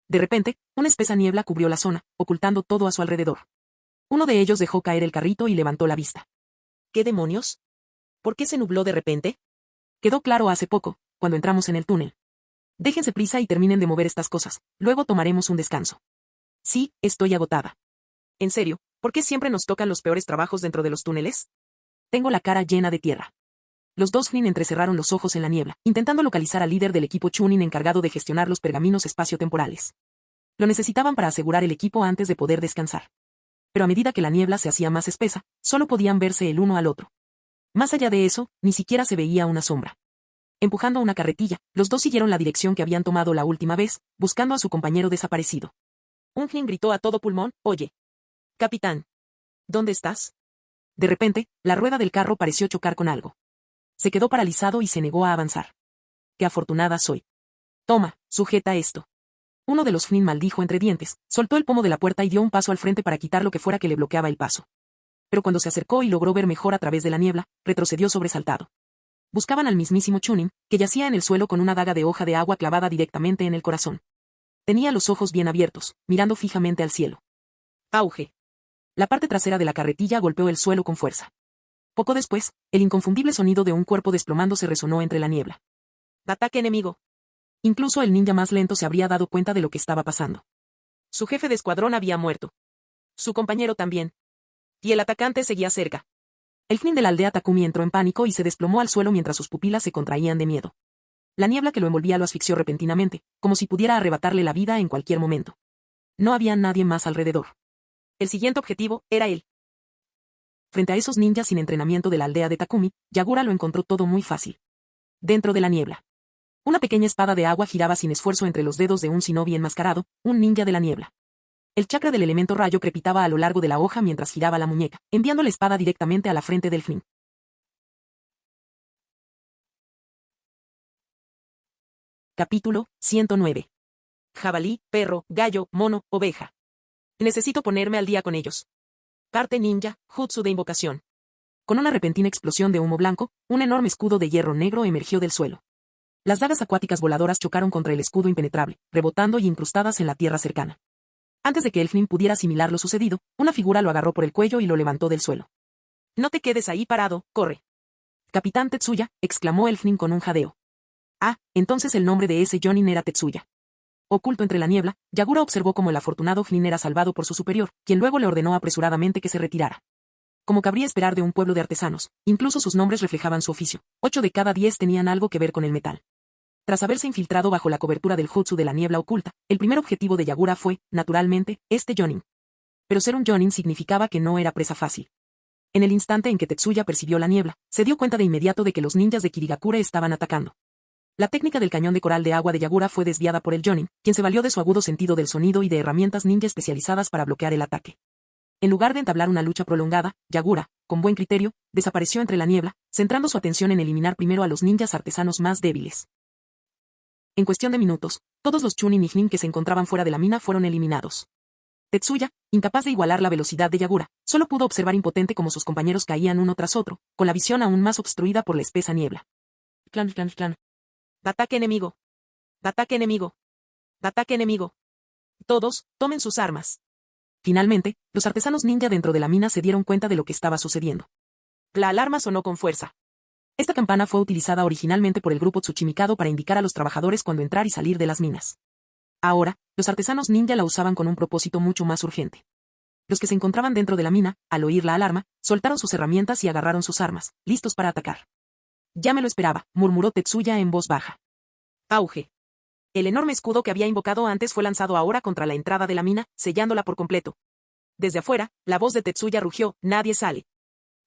De repente, una espesa niebla cubrió la zona, ocultando todo a su alrededor. Uno de ellos dejó caer el carrito y levantó la vista. ¿Qué demonios? ¿Por qué se nubló de repente? Quedó claro hace poco, cuando entramos en el túnel. Déjense prisa y terminen de mover estas cosas, luego tomaremos un descanso. Sí, estoy agotada. En serio, ¿por qué siempre nos tocan los peores trabajos dentro de los túneles? Tengo la cara llena de tierra. Los 2 Flynn entrecerraron los ojos en la niebla, intentando localizar al líder del equipo Chunin encargado de gestionar los pergaminos espaciotemporales. Lo necesitaban para asegurar el equipo antes de poder descansar. Pero a medida que la niebla se hacía más espesa, solo podían verse el uno al otro. Más allá de eso, ni siquiera se veía una sombra. Empujando una carretilla, los 2 siguieron la dirección que habían tomado la última vez, buscando a su compañero desaparecido. Un Flynn gritó a todo pulmón: «Oye, capitán, ¿dónde estás?» De repente, la rueda del carro pareció chocar con algo. Se quedó paralizado y se negó a avanzar. «Qué afortunada soy. Toma, sujeta esto». Uno de los Flynn maldijo entre dientes, soltó el pomo de la puerta y dio un paso al frente para quitar lo que fuera que le bloqueaba el paso. Pero cuando se acercó y logró ver mejor a través de la niebla, retrocedió sobresaltado. Buscaban al mismísimo Chunin, que yacía en el suelo con una daga de hoja de agua clavada directamente en el corazón. Tenía los ojos bien abiertos, mirando fijamente al cielo. Auge. La parte trasera de la carretilla golpeó el suelo con fuerza. Poco después, el inconfundible sonido de un cuerpo desplomándose resonó entre la niebla. «Ataque enemigo». Incluso el ninja más lento se habría dado cuenta de lo que estaba pasando. Su jefe de escuadrón había muerto. Su compañero también. Y el atacante seguía cerca. El Flynn de la aldea Takumi entró en pánico y se desplomó al suelo mientras sus pupilas se contraían de miedo. La niebla que lo envolvía lo asfixió repentinamente, como si pudiera arrebatarle la vida en cualquier momento. No había nadie más alrededor. El siguiente objetivo era él. Frente a esos ninjas sin entrenamiento de la aldea de Takumi, Yagura lo encontró todo muy fácil. Dentro de la niebla. Una pequeña espada de agua giraba sin esfuerzo entre los dedos de un shinobi enmascarado, un ninja de la niebla. El chakra del elemento rayo crepitaba a lo largo de la hoja mientras giraba la muñeca, enviando la espada directamente a la frente del Flynn. Capítulo 109. Jabalí, perro, gallo, mono, oveja. Necesito ponerme al día con ellos. Parte ninja, jutsu de invocación. Con una repentina explosión de humo blanco, un enorme escudo de hierro negro emergió del suelo. Las dagas acuáticas voladoras chocaron contra el escudo impenetrable, rebotando y incrustadas en la tierra cercana. Antes de que el Flynn pudiera asimilar lo sucedido, una figura lo agarró por el cuello y lo levantó del suelo. «No te quedes ahí parado, corre». «Capitán Tetsuya», exclamó el Flynn con un jadeo. Ah, entonces el nombre de ese Jonin era Tetsuya. Oculto entre la niebla, Yagura observó cómo el afortunado Flynn era salvado por su superior, quien luego le ordenó apresuradamente que se retirara. Como cabría esperar de un pueblo de artesanos, incluso sus nombres reflejaban su oficio. 8 de cada 10 tenían algo que ver con el metal. Tras haberse infiltrado bajo la cobertura del jutsu de la niebla oculta, el primer objetivo de Yagura fue, naturalmente, este Jonin. Pero ser un Jonin significaba que no era presa fácil. En el instante en que Tetsuya percibió la niebla, se dio cuenta de inmediato de que los ninjas de Kirigakure estaban atacando. La técnica del cañón de coral de agua de Yagura fue desviada por el Jonin, quien se valió de su agudo sentido del sonido y de herramientas ninja especializadas para bloquear el ataque. En lugar de entablar una lucha prolongada, Yagura, con buen criterio, desapareció entre la niebla, centrando su atención en eliminar primero a los ninjas artesanos más débiles. En cuestión de minutos, todos los Chunin y Nin que se encontraban fuera de la mina fueron eliminados. Tetsuya, incapaz de igualar la velocidad de Yagura, solo pudo observar impotente cómo sus compañeros caían uno tras otro, con la visión aún más obstruida por la espesa niebla. Clan, clan, clan. Ataque enemigo. Ataque enemigo. Ataque enemigo. Todos, tomen sus armas. Finalmente, los artesanos ninja dentro de la mina se dieron cuenta de lo que estaba sucediendo. La alarma sonó con fuerza. Esta campana fue utilizada originalmente por el grupo Tsuchimikado para indicar a los trabajadores cuándo entrar y salir de las minas. Ahora, los artesanos ninja la usaban con un propósito mucho más urgente. Los que se encontraban dentro de la mina, al oír la alarma, soltaron sus herramientas y agarraron sus armas, listos para atacar. Ya me lo esperaba, murmuró Tetsuya en voz baja. Auge. El enorme escudo que había invocado antes fue lanzado ahora contra la entrada de la mina, sellándola por completo. Desde afuera, la voz de Tetsuya rugió, nadie sale.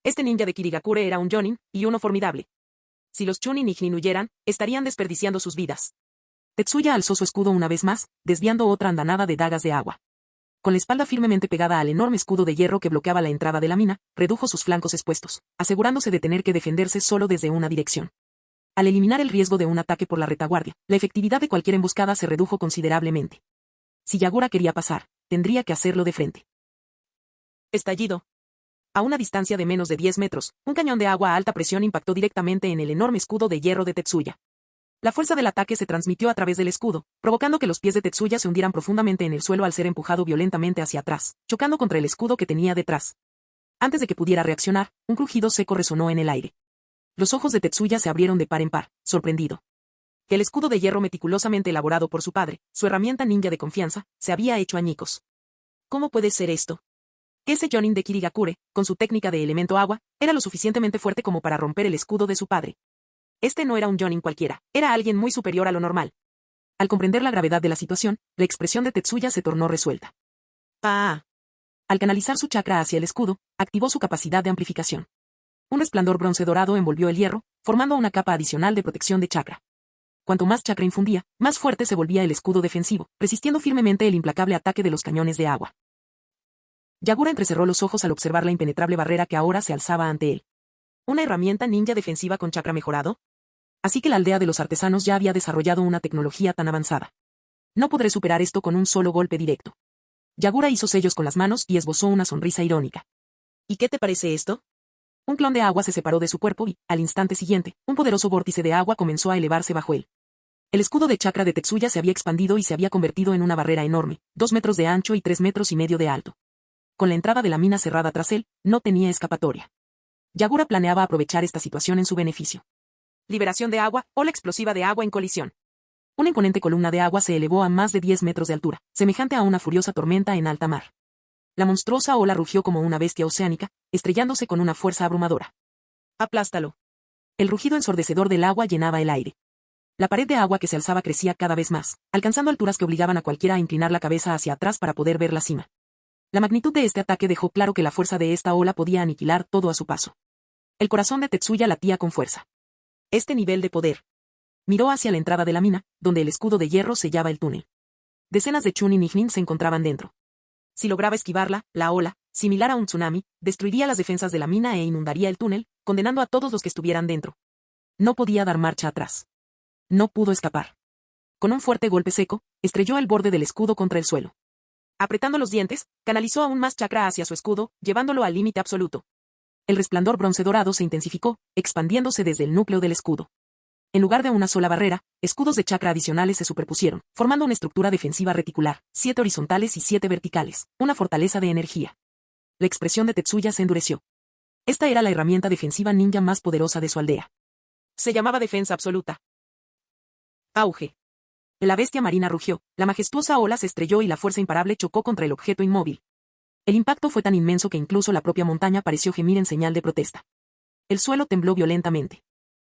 Este ninja de Kirigakure era un Jonin, y uno formidable. Si los Chunin y Nin huyeran, estarían desperdiciando sus vidas. Tetsuya alzó su escudo una vez más, desviando otra andanada de dagas de agua. Con la espalda firmemente pegada al enorme escudo de hierro que bloqueaba la entrada de la mina, redujo sus flancos expuestos, asegurándose de tener que defenderse solo desde una dirección. Al eliminar el riesgo de un ataque por la retaguardia, la efectividad de cualquier emboscada se redujo considerablemente. Si Yagura quería pasar, tendría que hacerlo de frente. Estallido. A una distancia de menos de 10 metros, un cañón de agua a alta presión impactó directamente en el enorme escudo de hierro de Tetsuya. La fuerza del ataque se transmitió a través del escudo, provocando que los pies de Tetsuya se hundieran profundamente en el suelo al ser empujado violentamente hacia atrás, chocando contra el escudo que tenía detrás. Antes de que pudiera reaccionar, un crujido seco resonó en el aire. Los ojos de Tetsuya se abrieron de par en par, sorprendido. El escudo de hierro meticulosamente elaborado por su padre, su herramienta ninja de confianza, se había hecho añicos. ¿Cómo puede ser esto? Que ese Jonin de Kirigakure, con su técnica de elemento agua, era lo suficientemente fuerte como para romper el escudo de su padre. Este no era un Jonin cualquiera, era alguien muy superior a lo normal. Al comprender la gravedad de la situación, la expresión de Tetsuya se tornó resuelta. ¡Ah! Al canalizar su chakra hacia el escudo, activó su capacidad de amplificación. Un resplandor bronce dorado envolvió el hierro, formando una capa adicional de protección de chakra. Cuanto más chakra infundía, más fuerte se volvía el escudo defensivo, resistiendo firmemente el implacable ataque de los cañones de agua. Yagura entrecerró los ojos al observar la impenetrable barrera que ahora se alzaba ante él. ¿Una herramienta ninja defensiva con chakra mejorado? Así que la aldea de los artesanos ya había desarrollado una tecnología tan avanzada. No podré superar esto con un solo golpe directo. Yagura hizo sellos con las manos y esbozó una sonrisa irónica. ¿Y qué te parece esto? Un clon de agua se separó de su cuerpo y, al instante siguiente, un poderoso vórtice de agua comenzó a elevarse bajo él. El escudo de chakra de Tetsuya se había expandido y se había convertido en una barrera enorme, 2 metros de ancho y 3 metros y medio de alto. Con la entrada de la mina cerrada tras él, no tenía escapatoria. Yagura planeaba aprovechar esta situación en su beneficio. Liberación de agua, ola explosiva de agua en colisión. Una imponente columna de agua se elevó a más de 10 metros de altura, semejante a una furiosa tormenta en alta mar. La monstruosa ola rugió como una bestia oceánica, estrellándose con una fuerza abrumadora. ¡Aplástalo! El rugido ensordecedor del agua llenaba el aire. La pared de agua que se alzaba crecía cada vez más, alcanzando alturas que obligaban a cualquiera a inclinar la cabeza hacia atrás para poder ver la cima. La magnitud de este ataque dejó claro que la fuerza de esta ola podía aniquilar todo a su paso. El corazón de Tetsuya latía con fuerza. Este nivel de poder. Miró hacia la entrada de la mina, donde el escudo de hierro sellaba el túnel. Decenas de Chunin y Nin se encontraban dentro. Si lograba esquivarla, la ola, similar a un tsunami, destruiría las defensas de la mina e inundaría el túnel, condenando a todos los que estuvieran dentro. No podía dar marcha atrás. No pudo escapar. Con un fuerte golpe seco, estrelló el borde del escudo contra el suelo. Apretando los dientes, canalizó aún más chakra hacia su escudo, llevándolo al límite absoluto. El resplandor bronce dorado se intensificó, expandiéndose desde el núcleo del escudo. En lugar de una sola barrera, escudos de chakra adicionales se superpusieron, formando una estructura defensiva reticular, 7 horizontales y 7 verticales, una fortaleza de energía. La expresión de Tetsuya se endureció. Esta era la herramienta defensiva ninja más poderosa de su aldea. Se llamaba defensa absoluta. Auge. La bestia marina rugió, la majestuosa ola se estrelló y la fuerza imparable chocó contra el objeto inmóvil. El impacto fue tan inmenso que incluso la propia montaña pareció gemir en señal de protesta. El suelo tembló violentamente.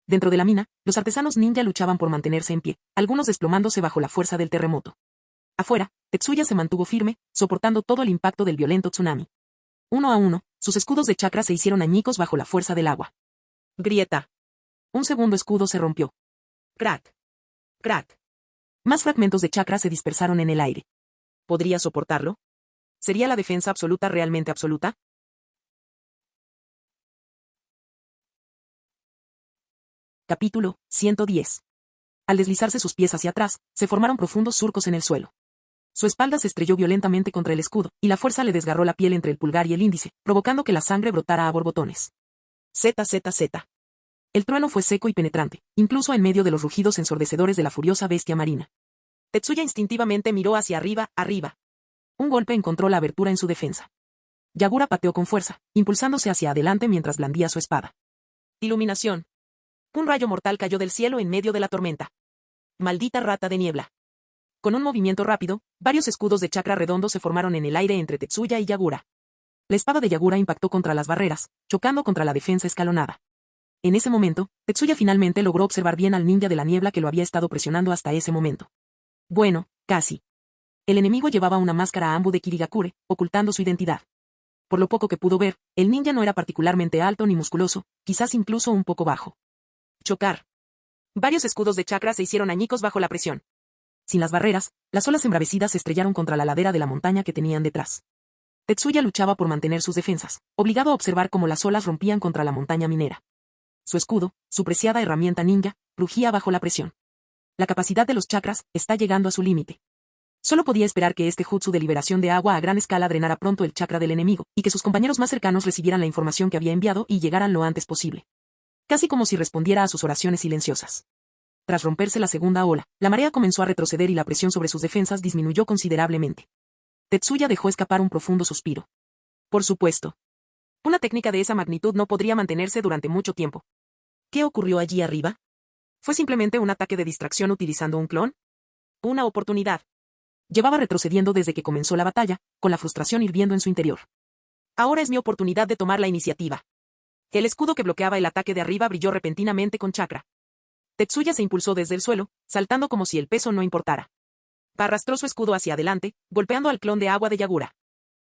Dentro de la mina, los artesanos ninja luchaban por mantenerse en pie, algunos desplomándose bajo la fuerza del terremoto. Afuera, Tetsuya se mantuvo firme, soportando todo el impacto del violento tsunami. Uno a uno, sus escudos de chakra se hicieron añicos bajo la fuerza del agua. Grieta. Un segundo escudo se rompió. Crack. Crack. Más fragmentos de chakra se dispersaron en el aire. ¿Podría soportarlo? ¿Sería la defensa absoluta realmente absoluta? Capítulo 110. Al deslizarse sus pies hacia atrás, se formaron profundos surcos en el suelo. Su espalda se estrelló violentamente contra el escudo, y la fuerza le desgarró la piel entre el pulgar y el índice, provocando que la sangre brotara a borbotones. ZZZ. El trueno fue seco y penetrante, incluso en medio de los rugidos ensordecedores de la furiosa bestia marina. Tetsuya instintivamente miró hacia arriba, arriba. Un golpe encontró la abertura en su defensa. Yagura pateó con fuerza, impulsándose hacia adelante mientras blandía su espada. Iluminación. Un rayo mortal cayó del cielo en medio de la tormenta. Maldita rata de niebla. Con un movimiento rápido, varios escudos de chakra redondo se formaron en el aire entre Tetsuya y Yagura. La espada de Yagura impactó contra las barreras, chocando contra la defensa escalonada. En ese momento, Tetsuya finalmente logró observar bien al ninja de la niebla que lo había estado presionando hasta ese momento. Bueno, casi. El enemigo llevaba una máscara Ambu de Kirigakure, ocultando su identidad. Por lo poco que pudo ver, el ninja no era particularmente alto ni musculoso, quizás incluso un poco bajo. Chocar. Varios escudos de chakra se hicieron añicos bajo la presión. Sin las barreras, las olas embravecidas se estrellaron contra la ladera de la montaña que tenían detrás. Tetsuya luchaba por mantener sus defensas, obligado a observar cómo las olas rompían contra la montaña minera. Su escudo, su preciada herramienta ninja, rugía bajo la presión. La capacidad de los chakras está llegando a su límite. Solo podía esperar que este jutsu de liberación de agua a gran escala drenara pronto el chakra del enemigo, y que sus compañeros más cercanos recibieran la información que había enviado y llegaran lo antes posible. Casi como si respondiera a sus oraciones silenciosas. Tras romperse la segunda ola, la marea comenzó a retroceder y la presión sobre sus defensas disminuyó considerablemente. Tetsuya dejó escapar un profundo suspiro. Por supuesto. Una técnica de esa magnitud no podría mantenerse durante mucho tiempo. ¿Qué ocurrió allí arriba? ¿Fue simplemente un ataque de distracción utilizando un clon? Una oportunidad. Llevaba retrocediendo desde que comenzó la batalla, con la frustración hirviendo en su interior. Ahora es mi oportunidad de tomar la iniciativa. El escudo que bloqueaba el ataque de arriba brilló repentinamente con chakra. Tetsuya se impulsó desde el suelo, saltando como si el peso no importara. Arrastró su escudo hacia adelante, golpeando al clon de agua de Yagura.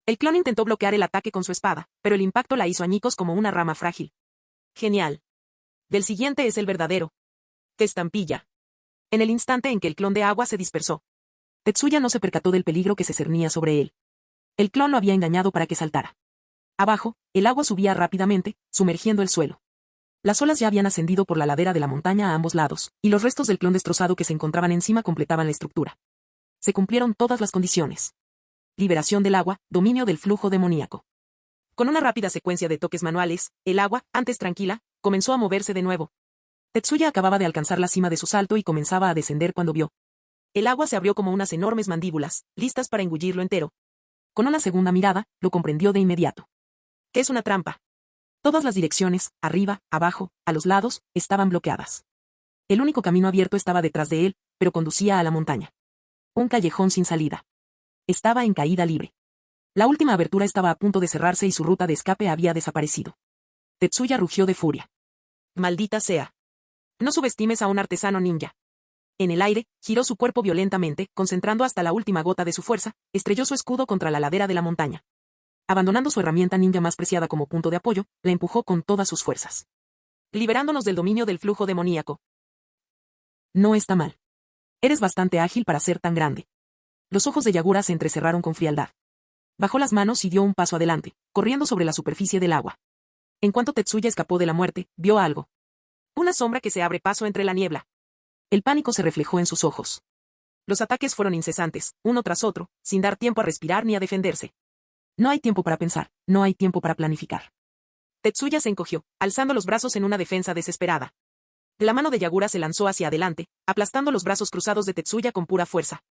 El clon intentó bloquear el ataque con su espada, pero el impacto la hizo añicos como una rama frágil. Genial. Del siguiente es el verdadero. Estampilla. En el instante en que el clon de agua se dispersó, Tetsuya no se percató del peligro que se cernía sobre él. El clon lo había engañado para que saltara. Abajo, el agua subía rápidamente, sumergiendo el suelo. Las olas ya habían ascendido por la ladera de la montaña a ambos lados, y los restos del clon destrozado que se encontraban encima completaban la estructura. Se cumplieron todas las condiciones. Liberación del agua, dominio del flujo demoníaco. Con una rápida secuencia de toques manuales, el agua, antes tranquila, comenzó a moverse de nuevo. Tetsuya acababa de alcanzar la cima de su salto y comenzaba a descender cuando vio. El agua se abrió como unas enormes mandíbulas, listas para engullirlo entero. Con una segunda mirada, lo comprendió de inmediato. ¿Qué es una trampa? Todas las direcciones, arriba, abajo, a los lados, estaban bloqueadas. El único camino abierto estaba detrás de él, pero conducía a la montaña. Un callejón sin salida. Estaba en caída libre. La última abertura estaba a punto de cerrarse y su ruta de escape había desaparecido. Tetsuya rugió de furia. Maldita sea. No subestimes a un artesano ninja. En el aire, giró su cuerpo violentamente, concentrando hasta la última gota de su fuerza, estrelló su escudo contra la ladera de la montaña. Abandonando su herramienta ninja más preciada como punto de apoyo, la empujó con todas sus fuerzas. Liberándonos del dominio del flujo demoníaco. No está mal. Eres bastante ágil para ser tan grande. Los ojos de Yagura se entrecerraron con frialdad. Bajó las manos y dio un paso adelante, corriendo sobre la superficie del agua. En cuanto Tetsuya escapó de la muerte, vio algo. Una sombra que se abre paso entre la niebla. El pánico se reflejó en sus ojos. Los ataques fueron incesantes, uno tras otro, sin dar tiempo a respirar ni a defenderse. No hay tiempo para pensar, no hay tiempo para planificar. Tetsuya se encogió, alzando los brazos en una defensa desesperada. La mano de Yagura se lanzó hacia adelante, aplastando los brazos cruzados de Tetsuya con pura fuerza.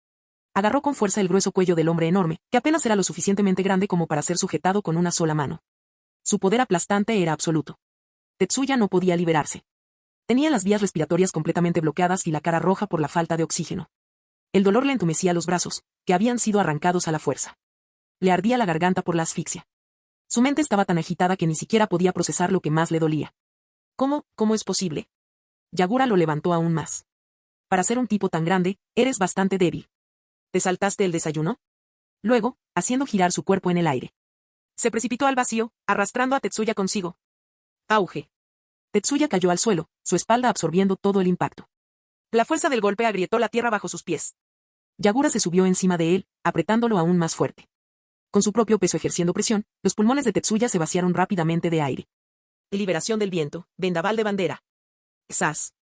Agarró con fuerza el grueso cuello del hombre enorme, que apenas era lo suficientemente grande como para ser sujetado con una sola mano. Su poder aplastante era absoluto. Tetsuya no podía liberarse. Tenía las vías respiratorias completamente bloqueadas y la cara roja por la falta de oxígeno. El dolor le entumecía los brazos, que habían sido arrancados a la fuerza. Le ardía la garganta por la asfixia. Su mente estaba tan agitada que ni siquiera podía procesar lo que más le dolía. ¿Cómo es posible? Yagura lo levantó aún más. Para ser un tipo tan grande, eres bastante débil. ¿Te saltaste el desayuno? Luego, haciendo girar su cuerpo en el aire, se precipitó al vacío, arrastrando a Tetsuya consigo. Auge. Tetsuya cayó al suelo, su espalda absorbiendo todo el impacto. La fuerza del golpe agrietó la tierra bajo sus pies. Yagura se subió encima de él, apretándolo aún más fuerte. Con su propio peso ejerciendo presión, los pulmones de Tetsuya se vaciaron rápidamente de aire. Liberación del viento, vendaval de bandera. ¡Zas!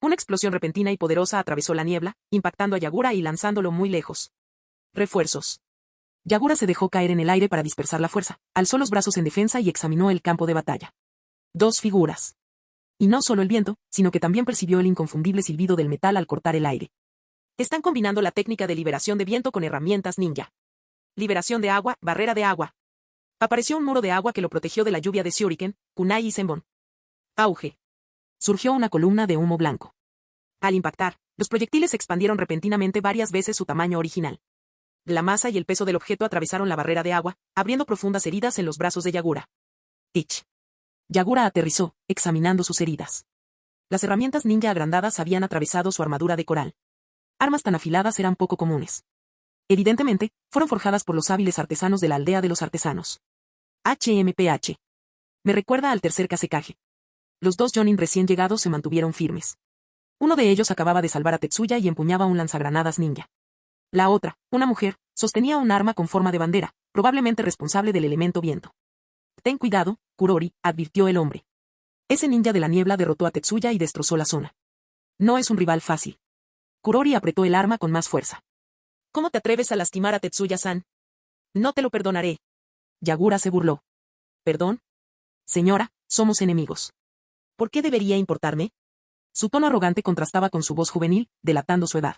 Una explosión repentina y poderosa atravesó la niebla, impactando a Yagura y lanzándolo muy lejos. Refuerzos. Yagura se dejó caer en el aire para dispersar la fuerza, alzó los brazos en defensa y examinó el campo de batalla. Dos figuras. Y no solo el viento, sino que también percibió el inconfundible silbido del metal al cortar el aire. Están combinando la técnica de liberación de viento con herramientas ninja. Liberación de agua, barrera de agua. Apareció un muro de agua que lo protegió de la lluvia de Shuriken, kunai y senbon. Auge. Surgió una columna de humo blanco. Al impactar, los proyectiles se expandieron repentinamente varias veces su tamaño original. La masa y el peso del objeto atravesaron la barrera de agua, abriendo profundas heridas en los brazos de Yagura. Tich. Yagura aterrizó, examinando sus heridas. Las herramientas ninja agrandadas habían atravesado su armadura de coral. Armas tan afiladas eran poco comunes. Evidentemente, fueron forjadas por los hábiles artesanos de la aldea de los artesanos. HMPH. Me recuerda al tercer Kazekage. Los dos Jonin recién llegados se mantuvieron firmes. Uno de ellos acababa de salvar a Tetsuya y empuñaba un lanzagranadas ninja. La otra, una mujer, sostenía un arma con forma de bandera, probablemente responsable del elemento viento. Ten cuidado, Kurori, advirtió el hombre. Ese ninja de la niebla derrotó a Tetsuya y destrozó la zona. No es un rival fácil. Kurori apretó el arma con más fuerza. ¿Cómo te atreves a lastimar a Tetsuya-san? No te lo perdonaré. Yagura se burló. ¿Perdón? Señora, somos enemigos. ¿Por qué debería importarme? Su tono arrogante contrastaba con su voz juvenil, delatando su edad.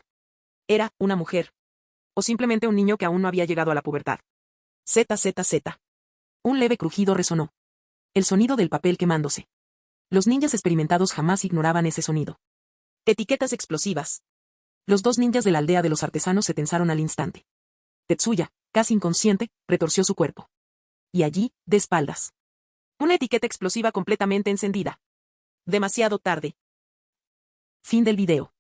Era una mujer. O simplemente un niño que aún no había llegado a la pubertad. ZZZ. Un leve crujido resonó. El sonido del papel quemándose. Los ninjas experimentados jamás ignoraban ese sonido. Etiquetas explosivas. Los dos ninjas de la aldea de los artesanos se tensaron al instante. Tetsuya, casi inconsciente, retorció su cuerpo. Y allí, de espaldas. Una etiqueta explosiva completamente encendida. Demasiado tarde. Fin del video.